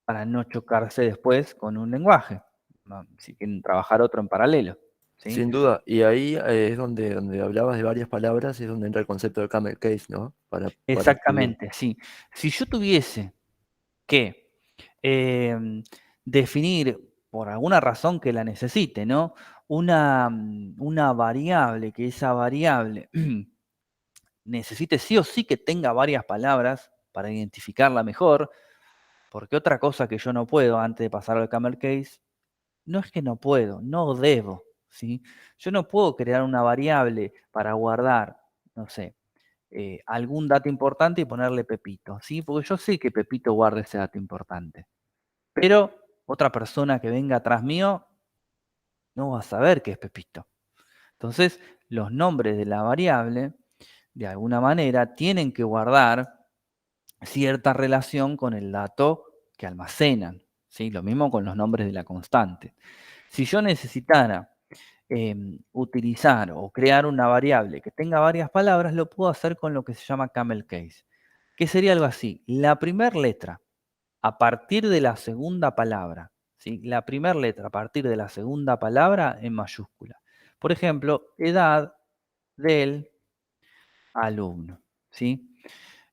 para no chocarse después con un lenguaje, ¿no? Si quieren trabajar otro en paralelo, ¿sí? Sin duda. Y ahí es donde hablabas de varias palabras, es donde entra el concepto de camel case, ¿no? Para escribir. Exactamente, sí. Si yo tuviese que definir, por alguna razón que la necesite, ¿no? Una variable, que esa variable necesite sí o sí que tenga varias palabras para identificarla mejor, porque otra cosa que yo no puedo antes de pasar al camel case, no es que no puedo, no debo, ¿sí? Yo no puedo crear una variable para guardar, no sé, algún dato importante y ponerle Pepito, ¿sí? Porque yo sé que Pepito guarda ese dato importante. Pero otra persona que venga atrás mío no va a saber qué es Pepito. Entonces, los nombres de la variable, de alguna manera, tienen que guardar cierta relación con el dato que almacenan, ¿sí? Lo mismo con los nombres de la constante. Si yo necesitara utilizar o crear una variable que tenga varias palabras, lo puedo hacer con lo que se llama camel case, que sería algo así. La primera letra a partir de la segunda palabra, ¿sí? La primera letra a partir de la segunda palabra en mayúscula. Por ejemplo, edad del alumno, ¿sí?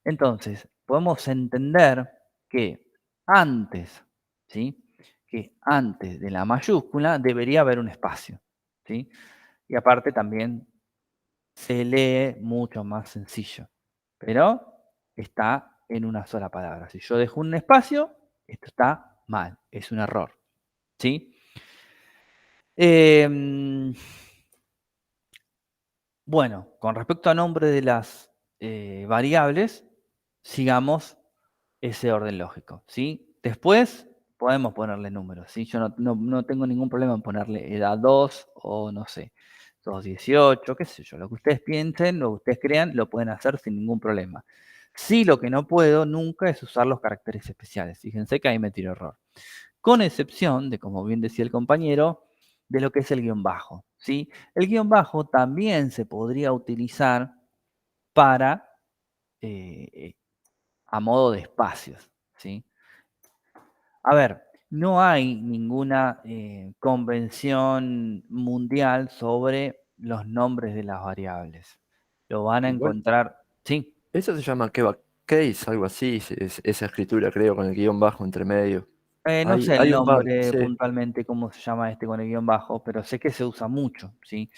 Entonces, podemos entender que antes, ¿sí? Que antes de la mayúscula debería haber un espacio, ¿sí? Y aparte también se lee mucho más sencillo, pero está en una sola palabra. Si yo dejo un espacio, esto está mal, es un error, ¿sí? Bueno, con respecto a nombre de las variables, sigamos ese orden lógico, ¿sí? Después podemos ponerle números, ¿sí? Yo no tengo ningún problema en ponerle edad 2 o no sé, 218, qué sé yo, lo que ustedes piensen, lo que ustedes crean, lo pueden hacer sin ningún problema. Sí, lo que no puedo nunca es usar los caracteres especiales. Fíjense que ahí me tiro error. Con excepción de, como bien decía el compañero, de lo que es el guión bajo, ¿sí? El guión bajo también se podría utilizar para a modo de espacios, ¿sí? A ver, no hay ninguna convención mundial sobre los nombres de las variables. Lo van a Igual, encontrar, sí. eso se llama kebab case, algo así, esa escritura creo, con el guión bajo entre medio. No sé el Hay un par, nombre sí. puntualmente, cómo se llama este con el guión bajo, pero sé que se usa mucho, ¿sí?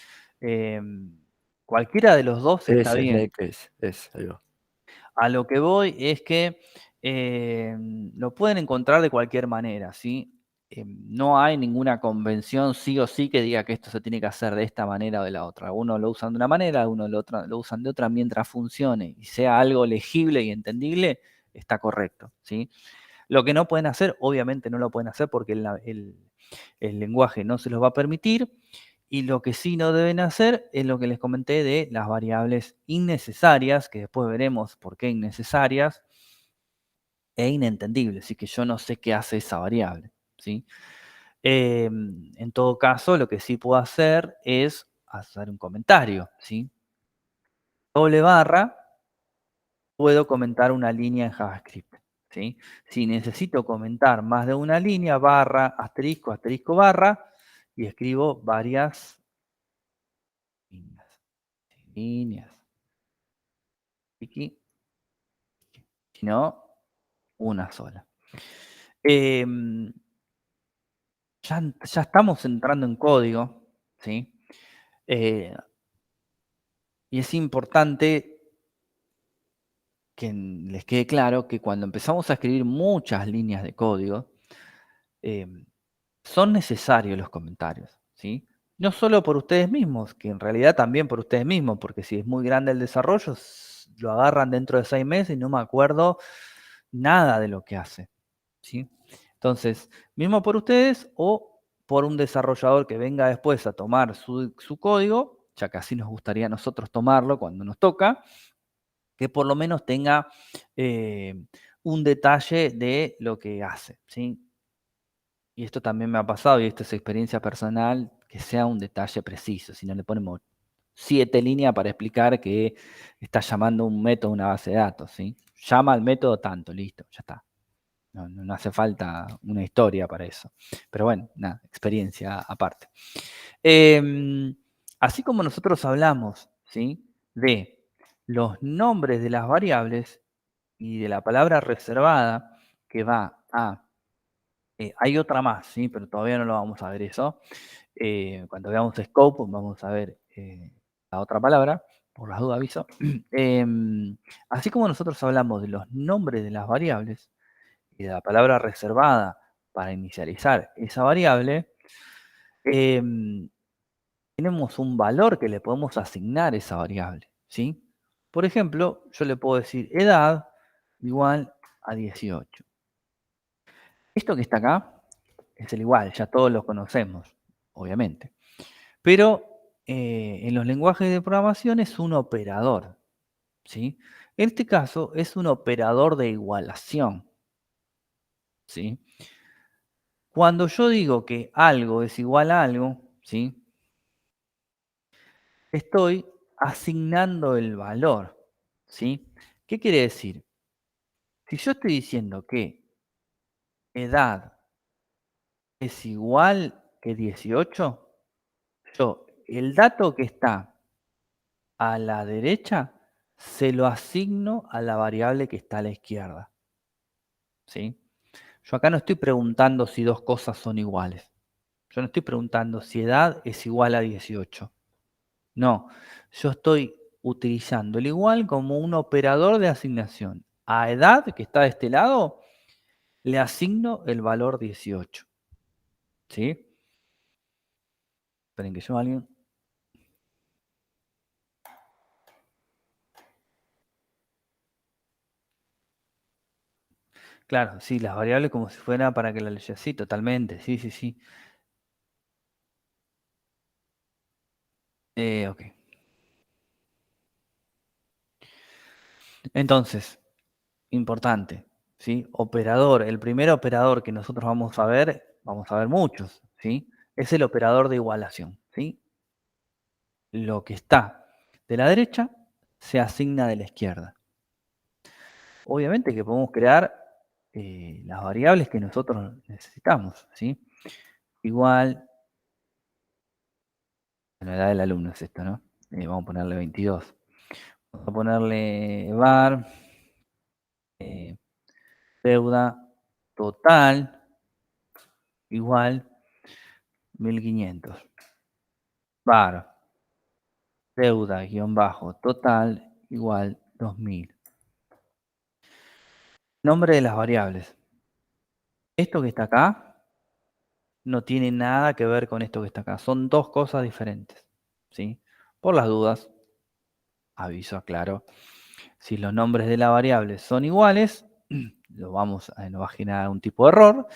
Cualquiera de los dos está Ese, bien. snake case, ahí va. A lo que voy es que lo pueden encontrar de cualquier manera, ¿sí? No hay ninguna convención sí o sí que diga que esto se tiene que hacer de esta manera o de la otra. Algunos lo usan de una manera, algunos lo usan de otra, mientras funcione y sea algo legible y entendible, está correcto, ¿sí? Lo que no pueden hacer, obviamente no lo pueden hacer porque el lenguaje no se los va a permitir. Y lo que sí no deben hacer es lo que les comenté de las variables innecesarias, que después veremos por qué innecesarias e inentendibles, así que yo no sé qué hace esa variable, ¿sí? En todo caso, lo que sí puedo hacer es hacer un comentario, ¿sí? Doble barra, puedo comentar una línea en JavaScript, ¿sí? Si necesito comentar más de una línea, barra, asterisco, asterisco, barra, y escribo varias líneas. Aquí, si no, una sola. Ya estamos entrando en código, ¿sí? Eh, y es importante que les quede claro que cuando empezamos a escribir muchas líneas de código, eh, son necesarios los comentarios, ¿sí? No solo por ustedes mismos, que en realidad también por ustedes mismos, porque si es muy grande el desarrollo, lo agarran dentro de 6 meses y no me acuerdo nada de lo que hace, ¿sí? Entonces, mismo por ustedes o por un desarrollador que venga después a tomar su código, ya que así nos gustaría a nosotros tomarlo cuando nos toca, que por lo menos tenga un detalle de lo que hace, ¿sí? Y esto también me ha pasado, y esto es experiencia personal, que sea un detalle preciso, si no le ponemos 7 líneas para explicar que está llamando un método a una base de datos, ¿sí? Llama al método tanto, listo, ya está. No hace falta una historia para eso. Pero bueno, nada, experiencia aparte. Así como nosotros hablamos, ¿sí? De los nombres de las variables y de la palabra reservada que va a... hay otra más, ¿sí? Pero todavía no lo vamos a ver eso. Cuando veamos scope, vamos a ver la otra palabra, por las dudas aviso. Así como nosotros hablamos de los nombres de las variables y de la palabra reservada para inicializar esa variable, tenemos un valor que le podemos asignar a esa variable, ¿sí? Por ejemplo, yo le puedo decir edad igual a 18. Esto que está acá es el igual, ya todos lo conocemos, obviamente. Pero en los lenguajes de programación es un operador, ¿sí? En este caso es un operador de igualación, ¿sí? Cuando yo digo que algo es igual a algo, ¿sí? Estoy asignando el valor, ¿sí? ¿Qué quiere decir? Si yo estoy diciendo que edad es igual que 18, yo el dato que está a la derecha se lo asigno a la variable que está a la izquierda, ¿sí? Yo acá no estoy preguntando si dos cosas son iguales. Yo no estoy preguntando si edad es igual a 18. No, yo estoy utilizando el igual como un operador de asignación. A edad, que está de este lado, le asigno el valor 18. ¿Sí? Esperen que yo alguien. Claro, sí, las variables como si fuera para que la leyera. Sí, totalmente. Sí, sí, sí. Ok. Entonces, importante, ¿sí? Operador. El primer operador que nosotros vamos a ver muchos, ¿sí? Es el operador de igualación, ¿sí? Lo que está de la derecha se asigna de la izquierda. Obviamente que podemos crear las variables que nosotros necesitamos, ¿sí? Igual La edad del alumno es esto, ¿no? Vamos a ponerle 22. Vamos a ponerle var, deuda total igual 1500. Var, deuda guión bajo total igual 2000. Nombre de las variables. Esto que está acá no tiene nada que ver con esto que está acá. Son dos cosas diferentes, ¿sí? Por las dudas, aviso, aclaro. Si los nombres de la variable son iguales, nos va a generar un tipo de error,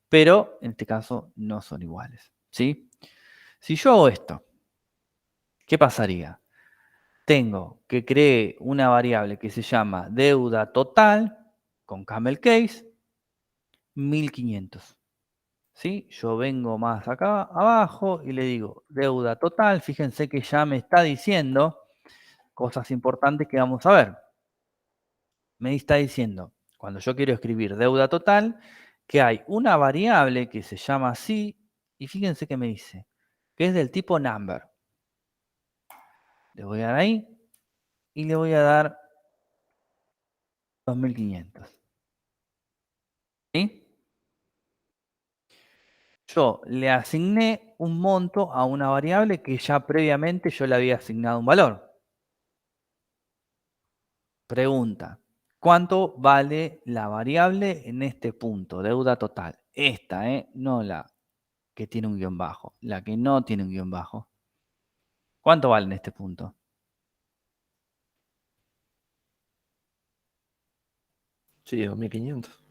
pero en este caso no son iguales, ¿sí? Si yo hago esto, ¿qué pasaría? Tengo que crear una variable que se llama deuda total con camel case 1500. ¿Sí? Yo vengo más acá abajo y le digo deuda total. Fíjense que ya me está diciendo cosas importantes que vamos a ver. Me está diciendo, cuando yo quiero escribir deuda total, que hay una variable que se llama así, y fíjense que me dice, que es del tipo number. Le voy a dar ahí y le voy a dar 2500. ¿Sí? Yo le asigné un monto a una variable que ya previamente yo le había asignado un valor. Pregunta, ¿cuánto vale la variable en este punto? Deuda total. Esta, no la que tiene un guión bajo, la que no tiene un guión bajo. ¿Cuánto vale en este punto? 2500.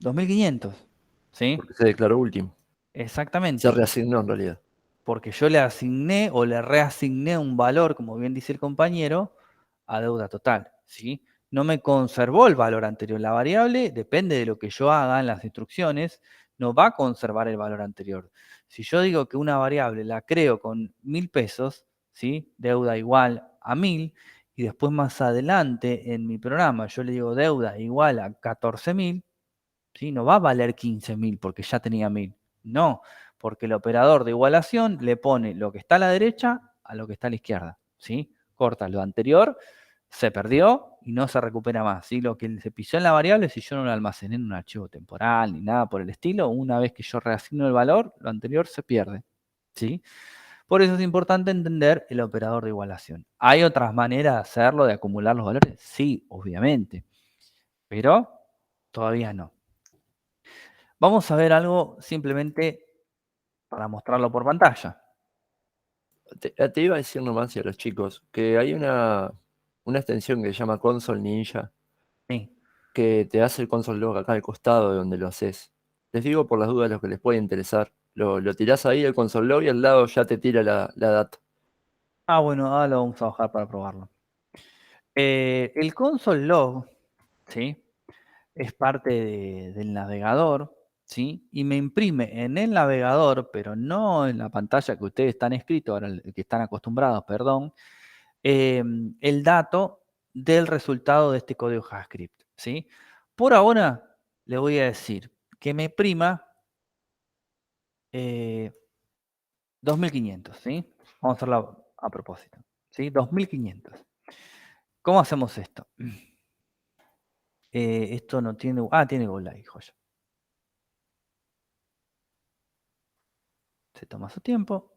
2500. ¿Sí? Porque se declaró último. Se Exactamente. reasignó en realidad. Porque yo le asigné o le reasigné un valor, como bien dice el compañero, a deuda total, ¿sí? No me conservó el valor anterior. La variable, depende de lo que yo haga en las instrucciones, no va a conservar el valor anterior. Si yo digo que una variable la creo con 1000 pesos, ¿sí? Deuda igual a 1000, y después más adelante en mi programa yo le digo deuda igual a 14.000, ¿sí? No va a valer 15.000 porque ya tenía 1000. No, porque el operador de igualación le pone lo que está a la derecha a lo que está a la izquierda, ¿sí? Corta lo anterior, se perdió y no se recupera más, ¿sí? Lo que se pisó en la variable, si yo no lo almacené en un archivo temporal ni nada por el estilo, una vez que yo reasigno el valor, lo anterior se pierde, ¿sí? Por eso es importante entender el operador de igualación. ¿Hay otras maneras de hacerlo, de acumular los valores? Sí, obviamente, pero todavía no. Vamos a ver algo simplemente para mostrarlo por pantalla. Te iba a decir nomás y a los chicos que hay una extensión que se llama Console Ninja Sí. que te hace el console log acá al costado de donde lo haces. Les digo por las dudas a los que les puede interesar. Lo tirás ahí, el console log, y al lado ya te tira la data. Bueno, ahora lo vamos a bajar para probarlo. El console log, ¿sí? Es parte del navegador, ¿sí? Y me imprime en el navegador, pero no en la pantalla que ustedes están escritos, ahora que están acostumbrados, perdón, el dato del resultado de este código JavaScript, ¿sí? Por ahora le voy a decir que me prima 2500, ¿sí? Vamos a hacerlo a propósito, ¿sí? 2500. ¿Cómo hacemos esto? Esto no tiene... tiene GoLive, joya. Se toma su tiempo.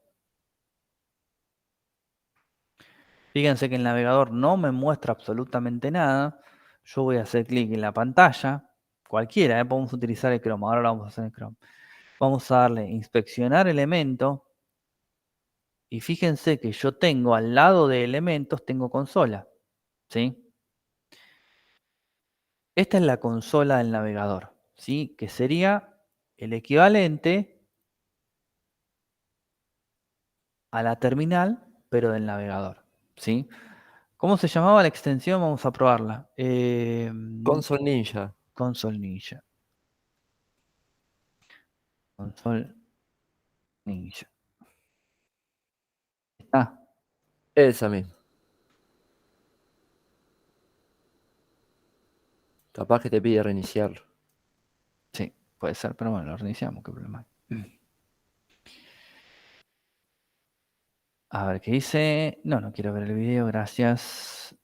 Fíjense que el navegador no me muestra absolutamente nada. Yo voy a hacer clic en la pantalla, cualquiera, podemos utilizar el Chrome, ahora lo vamos a hacer en Chrome. Vamos a darle inspeccionar elemento. Y fíjense que yo tengo al lado de elementos, tengo consola, ¿sí? Esta es la consola del navegador, ¿sí? Que sería el equivalente a la terminal, pero del navegador, ¿sí? ¿Cómo se llamaba la extensión? Vamos a probarla. Console Ninja. Console Ninja. Console Ninja. ¿Está? Esa misma. Capaz que te pide reiniciarlo. Sí, puede ser, pero bueno, lo reiniciamos, qué problema hay. A ver, ¿qué dice? No, no quiero ver el video, gracias.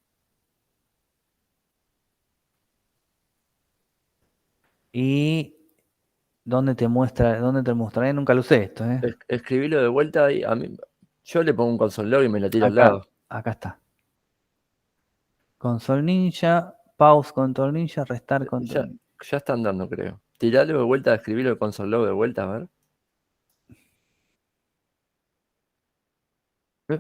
Y ¿dónde te muestra? ¿Dónde te mostraré? Nunca lo usé esto, ¿eh? Escribilo de vuelta y a mí, yo le pongo un console log y me lo tiro al Acá, lado. acá está. Console Ninja, pause Control Ninja, restar Control Ya, Ninja. ya está andando, creo. Tiralo de vuelta, escribilo de console log de vuelta, a ver. Eh,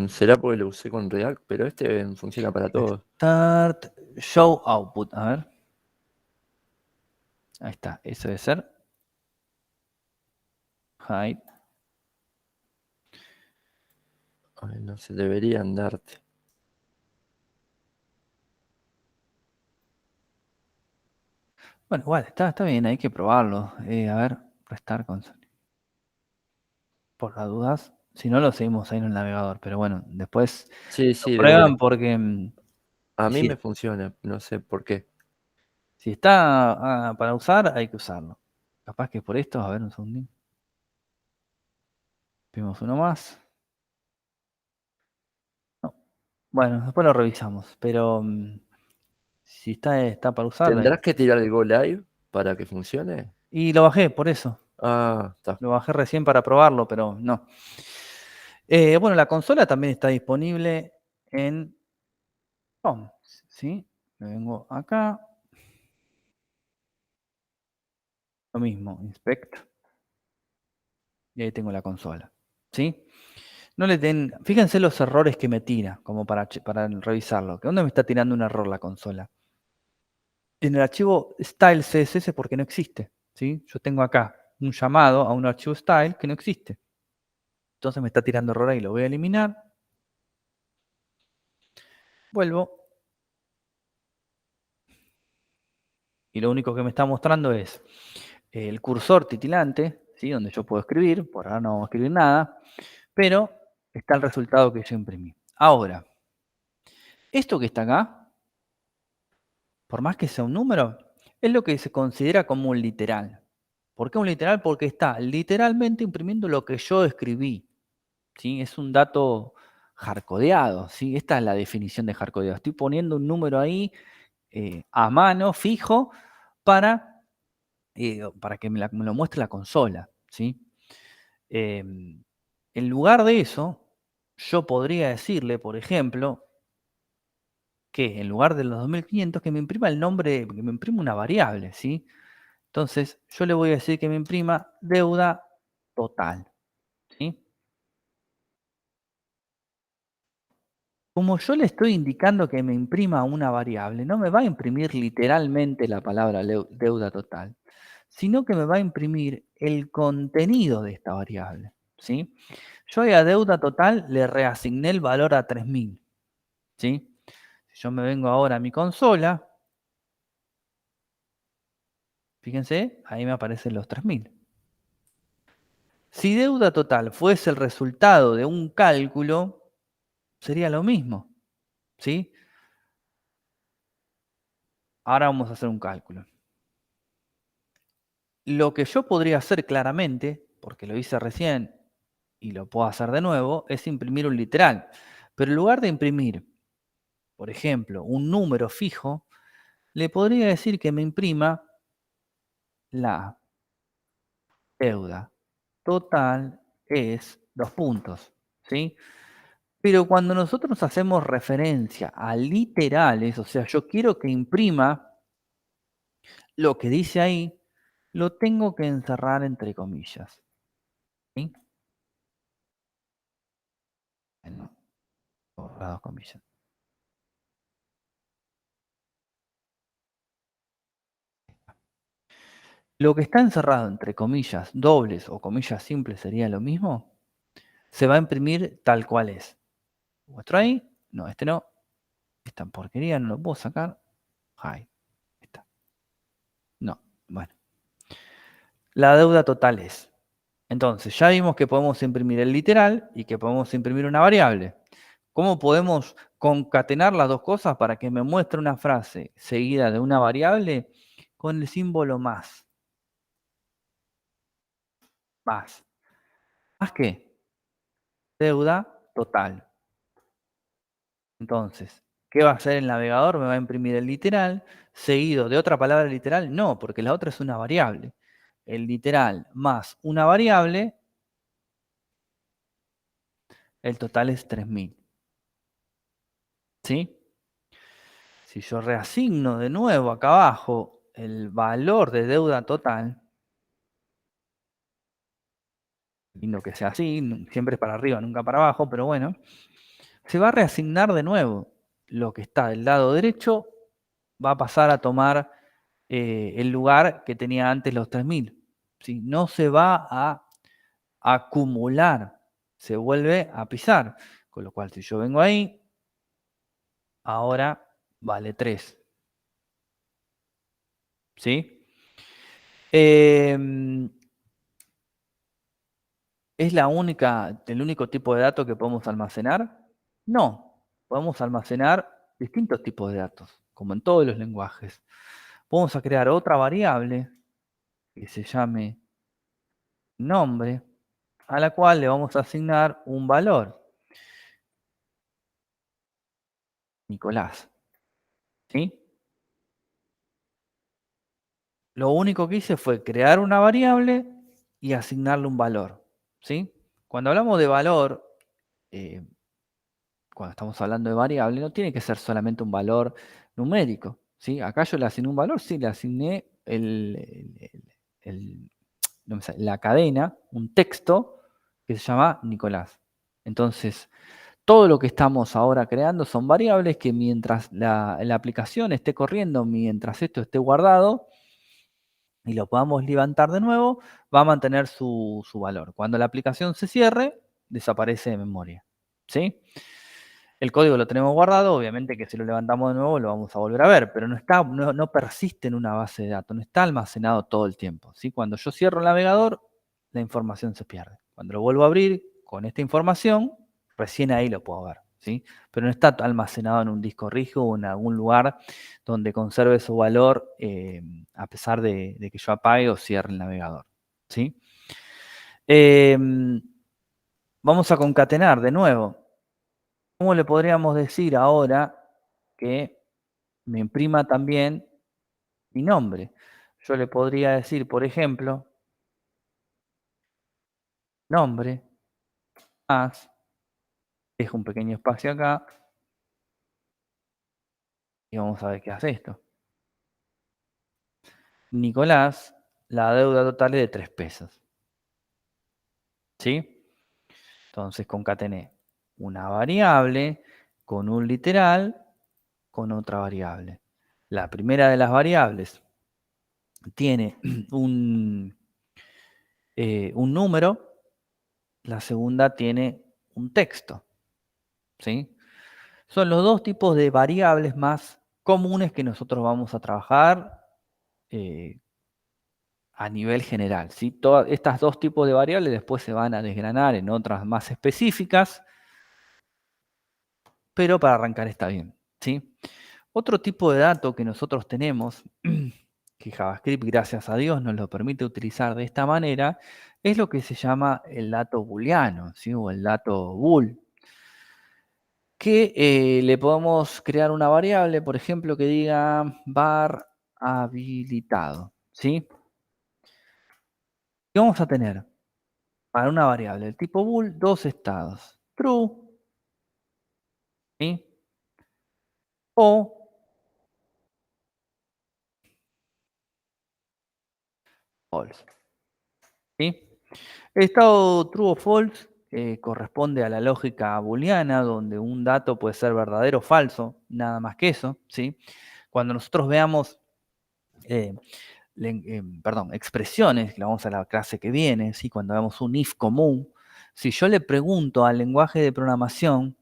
Será porque lo usé con React, pero este funciona para todo. Start, show output. A ver. Ahí está, eso debe ser. Hide. Ay, no se debería andarte. Bueno, igual, está bien, hay que probarlo. A ver, restar console. Por las dudas. Si no, lo seguimos ahí en el navegador. Pero bueno, después Sí, lo sí, de prueban una. porque A mí si, me funciona, no sé por qué. si está para usar, hay que usarlo. Capaz que por esto, a ver un segundo. Vimos uno más. No. Bueno, después lo revisamos. Pero si está para usar. ¿Tendrás que tirar el Go Live para que funcione? Y lo bajé, por eso. Ah, está. Lo bajé recién para probarlo, pero no. Bueno, la consola también está disponible en Chrome. ¿Sí? Me vengo acá. Lo mismo, inspect. Y ahí tengo la consola. ¿Sí? No le den. Fíjense los errores que me tira, como para revisarlo. ¿Dónde me está tirando un error la consola? En el archivo style CSS porque no existe. ¿Sí? Yo tengo acá un llamado a un archivo style que no existe. Entonces me está tirando error ahí. Lo voy a eliminar. Vuelvo. Y lo único que me está mostrando es el cursor titilante, ¿sí? Donde yo puedo escribir. Por ahora no vamos a escribir nada. Pero está el resultado que yo imprimí. Ahora, esto que está acá, por más que sea un número, es lo que se considera como un literal. ¿Por qué un literal? Porque está literalmente imprimiendo lo que yo escribí. ¿Sí? Es un dato hardcodeado. ¿Sí? Esta es la definición de hardcodeado. Estoy poniendo un número ahí a mano, fijo, para que me lo muestre la consola. ¿Sí? En lugar de eso, yo podría decirle, por ejemplo, que en lugar de los 2500 que me imprima el nombre, que me imprima una variable, ¿sí? Entonces, yo le voy a decir que me imprima deuda total, ¿sí? Como yo le estoy indicando que me imprima una variable, no me va a imprimir literalmente la palabra deuda total, sino que me va a imprimir el contenido de esta variable, ¿sí? Yo a deuda total le reasigné el valor a 3000, ¿sí? Si yo me vengo ahora a mi consola, fíjense, ahí me aparecen los 3000. Si deuda total fuese el resultado de un cálculo, sería lo mismo, ¿sí? Ahora vamos a hacer un cálculo. Lo que yo podría hacer claramente, porque lo hice recién y lo puedo hacer de nuevo, es imprimir un literal. Pero en lugar de imprimir, por ejemplo, un número fijo, le podría decir que me imprima la deuda total es 2 puntos, ¿sí? Pero cuando nosotros hacemos referencia a literales, o sea, yo quiero que imprima lo que dice ahí, lo tengo que encerrar entre comillas. ¿Sí? Bueno, las 2 comillas. Lo que está encerrado entre comillas dobles o comillas simples sería lo mismo, se va a imprimir tal cual es. ¿Muestro ahí? No, este no. Esta porquería no lo puedo sacar. Ahí está. No, bueno. La deuda total es. Entonces, ya vimos que podemos imprimir el literal y que podemos imprimir una variable. ¿Cómo podemos concatenar las dos cosas para que me muestre una frase seguida de una variable con el símbolo más? Más. ¿Más qué? deuda total. Entonces, ¿qué va a hacer el navegador? Me va a imprimir el literal, seguido de otra palabra literal. No, porque la otra es una variable. El literal más una variable, el total es 3000. ¿Sí? Si yo reasigno de nuevo acá abajo el valor de deuda total, lindo que sea así, siempre es para arriba, nunca para abajo, pero bueno, se va a reasignar de nuevo. Lo que está del lado derecho va a pasar a tomar el lugar que tenía antes los 3000. ¿Sí? No se va a acumular, se vuelve a pisar. Con lo cual, si yo vengo ahí, ahora vale 3. ¿Sí? ¿Es el único tipo de datos que podemos almacenar? No, podemos almacenar distintos tipos de datos, como en todos los lenguajes. Vamos a crear otra variable que se llame nombre, a la cual le vamos a asignar un valor. Nicolás. ¿Sí? Lo único que hice fue crear una variable y asignarle un valor. ¿Sí? Cuando hablamos de valor, cuando estamos hablando de variable, no tiene que ser solamente un valor numérico. ¿Sí? Acá yo le asigné un valor, sí, le asigné la cadena, un texto que se llama Nicolás. Entonces, todo lo que estamos ahora creando son variables que mientras la aplicación esté corriendo, mientras esto esté guardado y lo podamos levantar de nuevo, va a mantener su valor. Cuando la aplicación se cierre, desaparece de memoria. ¿Sí? El código lo tenemos guardado, obviamente que si lo levantamos de nuevo lo vamos a volver a ver, pero no persiste en una base de datos, no está almacenado todo el tiempo. ¿Sí? Cuando yo cierro el navegador, la información se pierde. Cuando lo vuelvo a abrir con esta información, recién ahí lo puedo ver. ¿Sí? Pero no está almacenado en un disco rígido o en algún lugar donde conserve su valor a pesar de que yo apague o cierre el navegador. ¿Sí? Vamos a concatenar de nuevo. ¿Cómo le podríamos decir ahora que me imprima también mi nombre? Yo le podría decir, por ejemplo, nombre más, dejo un pequeño espacio acá y vamos a ver qué hace esto. Nicolás, la deuda total es de 3 pesos. ¿Sí? Entonces concatené una variable con un literal con otra variable. La primera de las variables tiene un número, la segunda tiene un texto. ¿Sí? Son los dos tipos de variables más comunes que nosotros vamos a trabajar a nivel general. ¿Sí? Todas estas dos tipos de variables después se van a desgranar en otras más específicas, pero para arrancar está bien. ¿Sí? Otro tipo de dato que nosotros tenemos, que JavaScript, gracias a Dios, nos lo permite utilizar de esta manera, es lo que se llama el dato booleano, ¿sí? O el dato bool. Que le podemos crear una variable, por ejemplo, que diga var habilitado. ¿Sí? ¿Qué vamos a tener? Para una variable del tipo bool, dos estados. True, ¿sí? O false. ¿Sí? El estado true o false corresponde a la lógica booleana, donde un dato puede ser verdadero o falso, nada más que eso. ¿Sí? Cuando nosotros veamos expresiones, que vamos a la clase que viene, ¿sí? Cuando veamos un if común, si yo le pregunto al lenguaje de programación,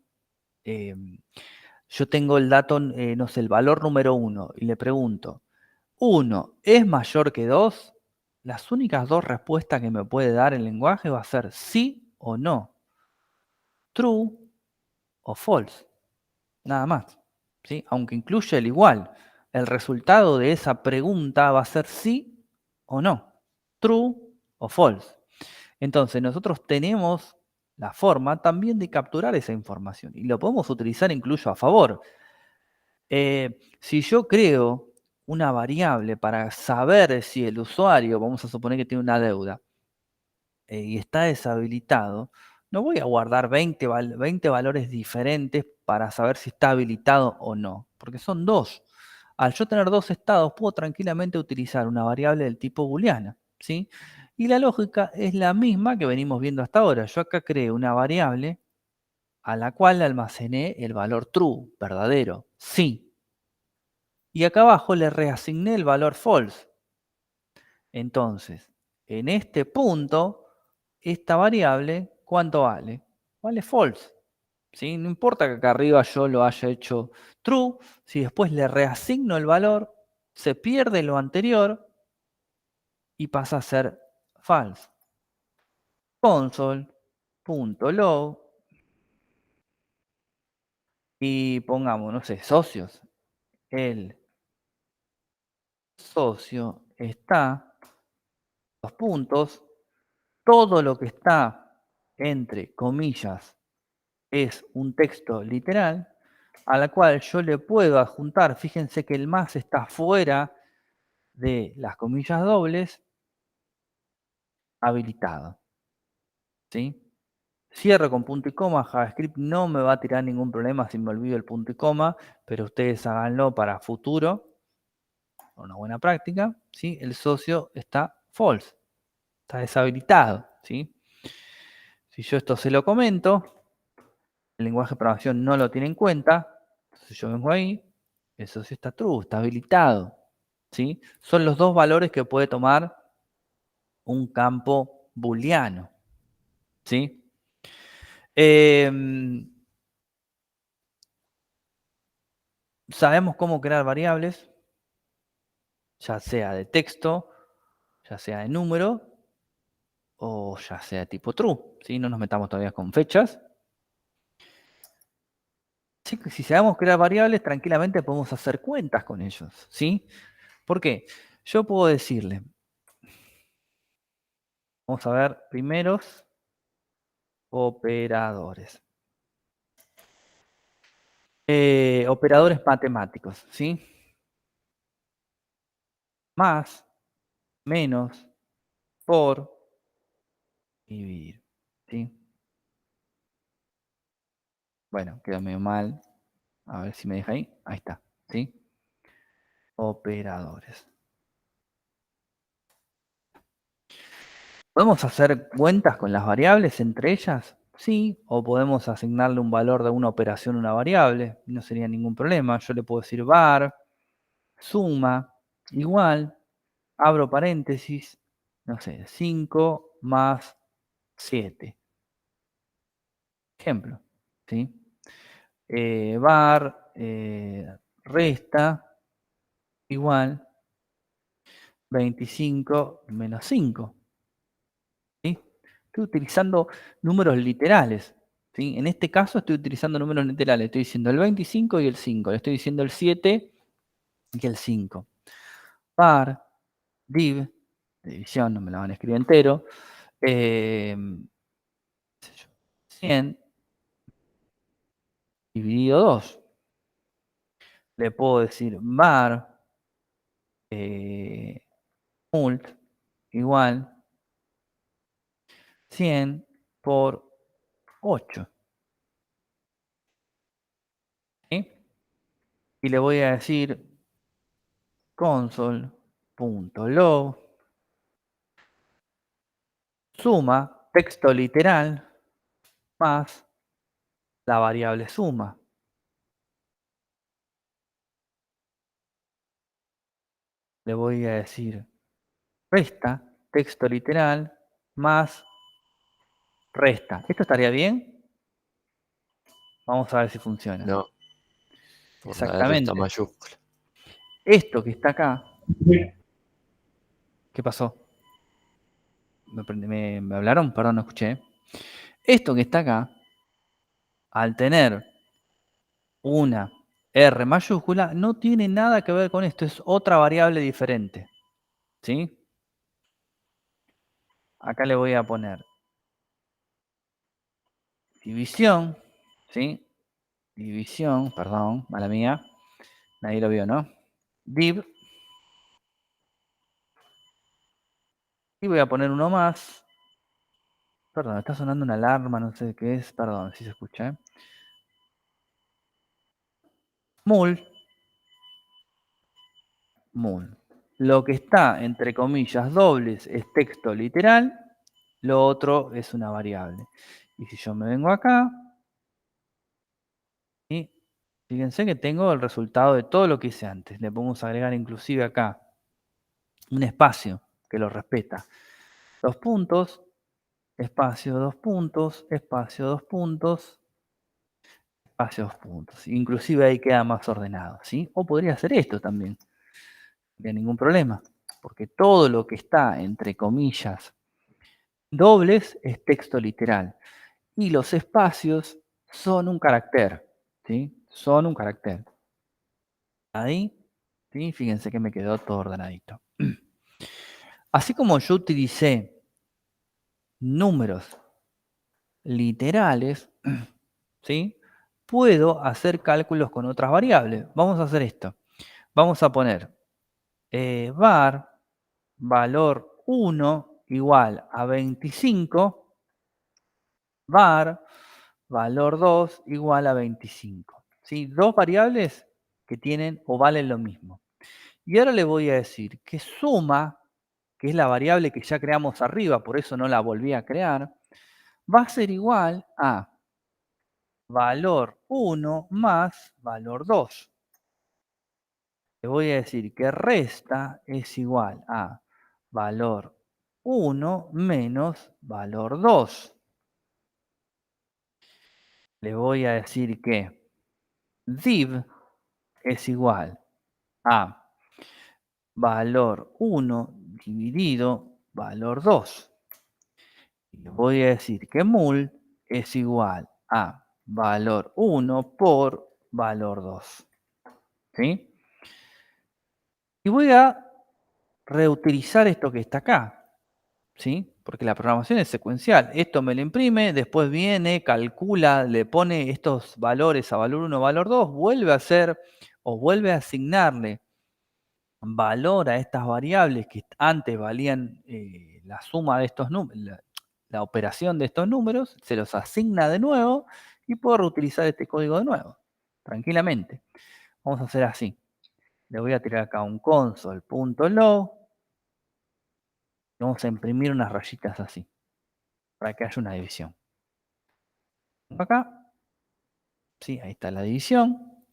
yo tengo el dato, no sé, el valor número 1, y le pregunto, ¿1 es mayor que 2? Las únicas dos respuestas que me puede dar el lenguaje va a ser sí o no, true o false, nada más. ¿Sí? Aunque incluya el igual, el resultado de esa pregunta va a ser sí o no, true o false. Entonces nosotros tenemos la forma también de capturar esa información y lo podemos utilizar incluso a favor. Si yo creo una variable para saber si el usuario, vamos a suponer que tiene una deuda y está deshabilitado, no voy a guardar 20 valores diferentes para saber si está habilitado o no, porque son dos. Al yo tener dos estados, puedo tranquilamente utilizar una variable del tipo booleana, ¿sí? Y la lógica es la misma que venimos viendo hasta ahora. Yo acá creé una variable a la cual le almacené el valor true, verdadero, sí. Y acá abajo le reasigné el valor false. Entonces, en este punto, esta variable, ¿cuánto vale? Vale false. ¿Sí? No importa que acá arriba yo lo haya hecho true, si después le reasigno el valor, se pierde lo anterior y pasa a ser false. Console.log y pongamos, no sé, socios. El socio está, los puntos, todo lo que está entre comillas es un texto literal a la cual yo le puedo adjuntar, fíjense que el más está fuera de las comillas dobles, habilitado. ¿Sí? Cierro con punto y coma, JavaScript no me va a tirar ningún problema si me olvido el punto y coma, pero ustedes háganlo para futuro, una buena práctica, ¿sí? El socio está false, está deshabilitado, ¿sí? Si yo esto se lo comento, el lenguaje de programación no lo tiene en cuenta, entonces yo vengo ahí, el socio está true, está habilitado, ¿sí? Son los dos valores que puede tomar un campo booleano, ¿sí? Sabemos cómo crear variables, ya sea de texto, ya sea de número, o ya sea de tipo true, ¿sí? No nos metamos todavía con fechas. Sí, si sabemos crear variables, tranquilamente podemos hacer cuentas con ellos, ¿sí? ¿Por qué? Yo puedo decirle, vamos a ver, primeros operadores. Operadores matemáticos, ¿sí? Más, menos, por, dividir, ¿sí? Bueno, queda medio mal. A ver si me deja ahí. Ahí está, ¿sí? Operadores. ¿Podemos hacer cuentas con las variables entre ellas? Sí, o podemos asignarle un valor de una operación a una variable, no sería ningún problema. Yo le puedo decir var, suma, igual, abro paréntesis, no sé, 5 más 7. Ejemplo, ¿sí? Var, resta, igual, 25 menos 5. ¿Sí? Estoy utilizando números literales. ¿Sí? En este caso estoy utilizando números literales. Estoy diciendo el 25 y el 5. Le estoy diciendo el 7 y el 5. Par, div, división, no me la van a escribir entero. 100 dividido 2. Le puedo decir var, mult, igual 100 por 8. ¿Sí? Y le voy a decir console.log suma, texto literal, más la variable suma. Le voy a decir resta, texto literal, más resta. ¿Esto estaría bien? Vamos a ver si funciona. No, por la R está Exactamente. mayúscula. Esto que está acá, ¿qué pasó? ¿Me hablaron? Perdón, no escuché. Esto que está acá, al tener una R mayúscula, no tiene nada que ver con esto, es otra variable diferente. ¿Sí? Acá le voy a poner división, ¿sí? División, perdón, mala mía. Nadie lo vio, ¿no? Div. Y voy a poner uno más. Perdón, está sonando una alarma, no sé qué es. Perdón, si se escucha, ¿eh? Mul. Mul. Lo que está entre comillas dobles es texto literal. Lo otro es una variable. Y si yo me vengo acá, y fíjense que tengo el resultado de todo lo que hice antes. Le podemos agregar inclusive acá un espacio que lo respeta. 2 puntos, espacio, 2 puntos, espacio, 2 puntos, espacio, 2 puntos. Inclusive ahí queda más ordenado, ¿sí? O podría hacer esto también, no hay ningún problema, porque todo lo que está entre comillas dobles es texto literal. Y los espacios son un carácter, ¿sí? Son un carácter. Ahí, ¿sí? Fíjense que me quedó todo ordenadito. Así como yo utilicé números literales, ¿sí? Puedo hacer cálculos con otras variables. Vamos a hacer esto. Vamos a poner var valor 1 igual a 25, var valor 2 igual a 25. ¿Sí? Dos variables que tienen o valen lo mismo. Y ahora le voy a decir que suma, que es la variable que ya creamos arriba, por eso no la volví a crear, va a ser igual a valor 1 más valor 2. Le voy a decir que resta es igual a valor 1 menos valor 2. Le voy a decir que div es igual a valor 1 dividido valor 2. Y le voy a decir que mul es igual a valor 1 por valor 2. ¿Sí? Y voy a reutilizar esto que está acá. ¿Sí? Porque la programación es secuencial. Esto me lo imprime, después viene, calcula, le pone estos valores a valor 1, valor 2, vuelve a hacer o vuelve a asignarle valor a estas variables que antes valían la suma de estos números, la operación de estos números, se los asigna de nuevo y puedo reutilizar este código de nuevo, tranquilamente. Vamos a hacer así. Le voy a tirar acá un console.log y vamos a imprimir unas rayitas así, para que haya una división. Acá, sí, ahí está la división.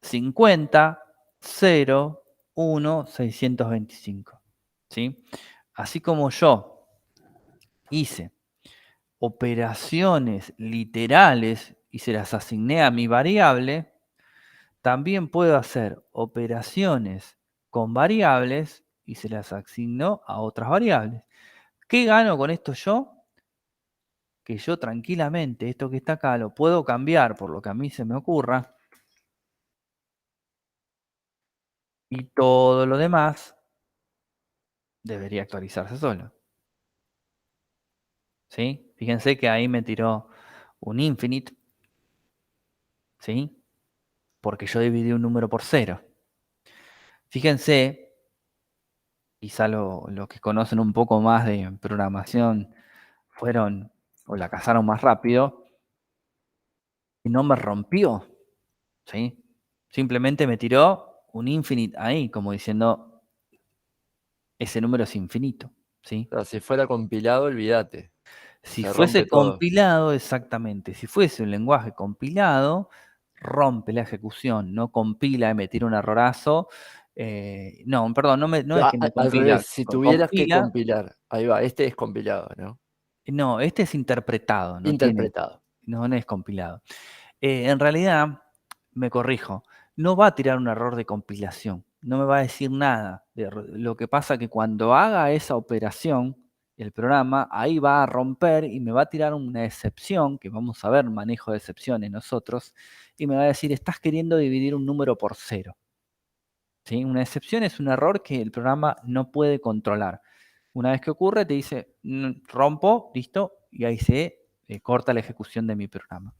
50, 0, 1, 625. ¿Sí? Así como yo hice operaciones literales y se las asigné a mi variable, también puedo hacer operaciones con variables y se las asigno a otras variables. ¿Qué gano con esto yo? Que yo tranquilamente esto que está acá lo puedo cambiar por lo que a mí se me ocurra y todo lo demás debería actualizarse solo. ¿Sí? Fíjense que ahí me tiró un infinite, ¿sí? Porque yo dividí un número por 0. Fíjense, quizá los que conocen un poco más de programación fueron o la cazaron más rápido y no me rompió, ¿sí? Simplemente me tiró un infinite ahí, como diciendo, ese número es infinito, ¿sí? O sea, si fuera compilado, olvídate. Si Se rompe fuese todo. compilado, exactamente, si fuese un lenguaje compilado, rompe la ejecución, no compila y me tira un errorazo. No, perdón, no es que no Al compila, revés, si tuvieras que compila, compilar, ahí va, este es compilado, ¿no? no, este es interpretado, Interpretado. no es compilado. En realidad, me corrijo, no va a tirar un error de compilación, no me va a decir nada. Lo que pasa que cuando haga esa operación, el programa ahí va a romper y me va a tirar una excepción, que vamos a ver manejo de excepciones nosotros, y me va a decir, estás queriendo dividir un número por 0. ¿Sí? Una excepción es un error que el programa no puede controlar. Una vez que ocurre, te dice, rompo, listo, y ahí se corta la ejecución de mi programa.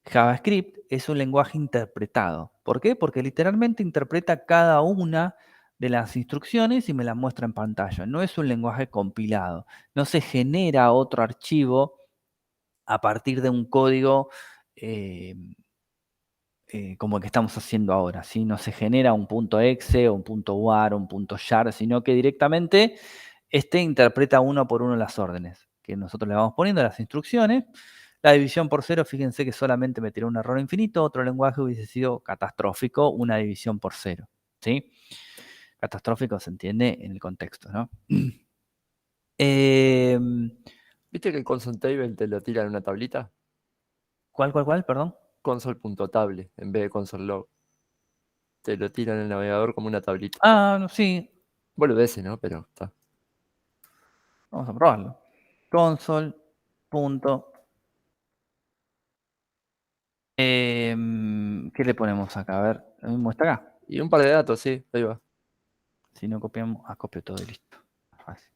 JavaScript es un lenguaje interpretado. ¿Por qué? Porque literalmente interpreta cada una de las instrucciones y me las muestra en pantalla. No es un lenguaje compilado. No se genera otro archivo a partir de un código como el que estamos haciendo ahora, ¿sí? No se genera un .exe, o un .var, o un .jar, sino que directamente interpreta uno por uno las órdenes que nosotros le vamos poniendo, las instrucciones. La división por cero, fíjense que solamente me tiró un error infinito. Otro lenguaje hubiese sido catastrófico, una división por cero, ¿sí? Catastrófico se entiende en el contexto, ¿no? ¿Viste que el console table te lo tira en una tablita? ¿Cuál, perdón? Console.table en vez de console log. Te lo tira en el navegador como una tablita. Ah, no, sí. Boludeces, ¿no? Pero está. Vamos a probarlo. Console. ¿Qué le ponemos acá? A ver, lo mismo está acá. Y un par de datos, sí, ahí va. Si no copiamos, copio todo y listo. Fácil.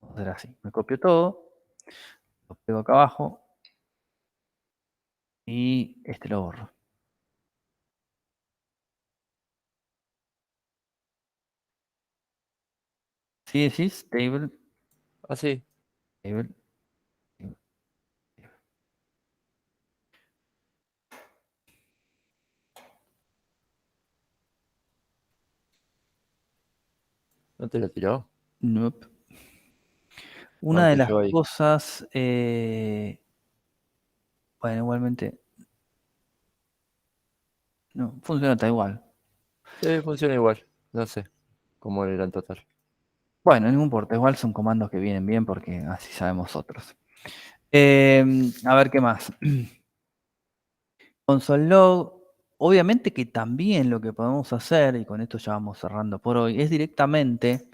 Vamos a hacer así. Me copio todo, lo pego acá abajo y lo borro. ¿Sí decís? Table, Así. table, table. ¿No te lo tiró? Nope. Una de Marco las yo ahí. cosas, bueno, igualmente, no, funciona tal igual. Sí, funciona igual. No sé cómo era en total. Bueno, no importa, igual son comandos que vienen bien porque así sabemos otros. A ver qué más. Console log, obviamente que también lo que podemos hacer, y con esto ya vamos cerrando por hoy, es directamente,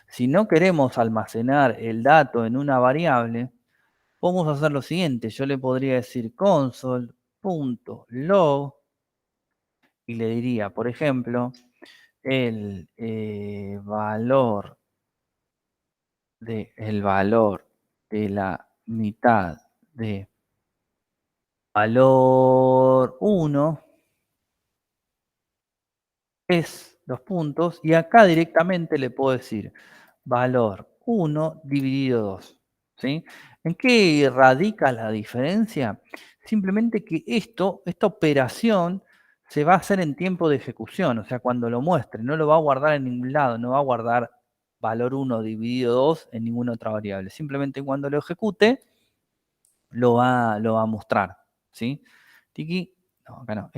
si no queremos almacenar el dato en una variable, podemos hacer lo siguiente. Yo le podría decir console.log y le diría, por ejemplo, el valor de la mitad de valor 1 es los puntos, y acá directamente le puedo decir valor 1 dividido 2. ¿Sí? ¿En qué radica la diferencia? Simplemente que esta operación se va a hacer en tiempo de ejecución, o sea, cuando lo muestre, no lo va a guardar en ningún lado, no va a guardar valor 1 dividido 2 en ninguna otra variable. Simplemente cuando lo ejecute, lo va a mostrar. ¿Sí? Tiki, no, acá no,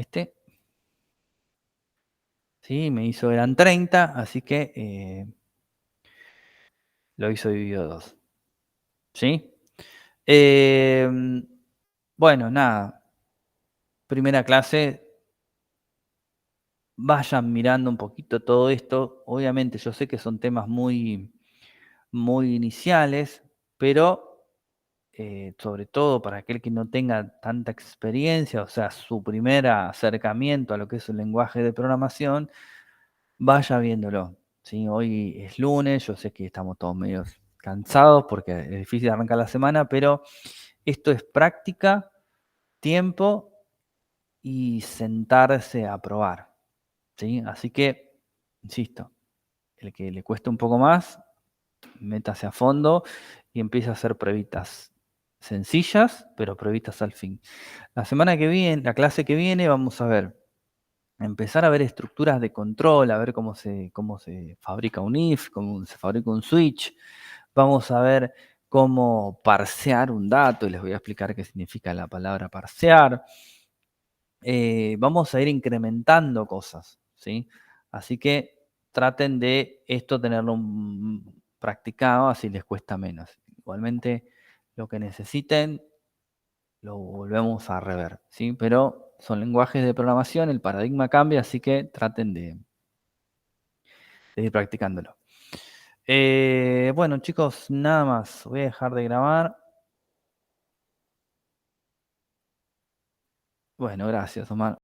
¿sí? Me hizo, eran 30, así que lo hizo dividido 2. ¿Sí? Bueno, nada. Primera clase, vayan mirando un poquito todo esto. Obviamente yo sé que son temas muy, muy iniciales, pero sobre todo para aquel que no tenga tanta experiencia, o sea, su primer acercamiento a lo que es un lenguaje de programación, vaya viéndolo. ¿Sí? Hoy es lunes, yo sé que estamos todos medio cansados porque es difícil arrancar la semana, pero esto es práctica, tiempo y sentarse a probar. ¿Sí? Así que, insisto, el que le cueste un poco más, métase a fondo y empiece a hacer pruebitas sencillas, pero pruebitas al fin. La semana que viene, la clase que viene, vamos a empezar a ver estructuras de control, a ver cómo se fabrica un if, cómo se fabrica un switch. Vamos a ver cómo parsear un dato, y les voy a explicar qué significa la palabra parsear. Vamos a ir incrementando cosas, ¿sí? Así que traten de esto tenerlo practicado, así les cuesta menos. Igualmente, lo que necesiten, lo volvemos a rever, ¿sí? Pero son lenguajes de programación, el paradigma cambia, así que traten de ir practicándolo. Bueno, chicos, nada más. Voy a dejar de grabar. Bueno, gracias, Omar.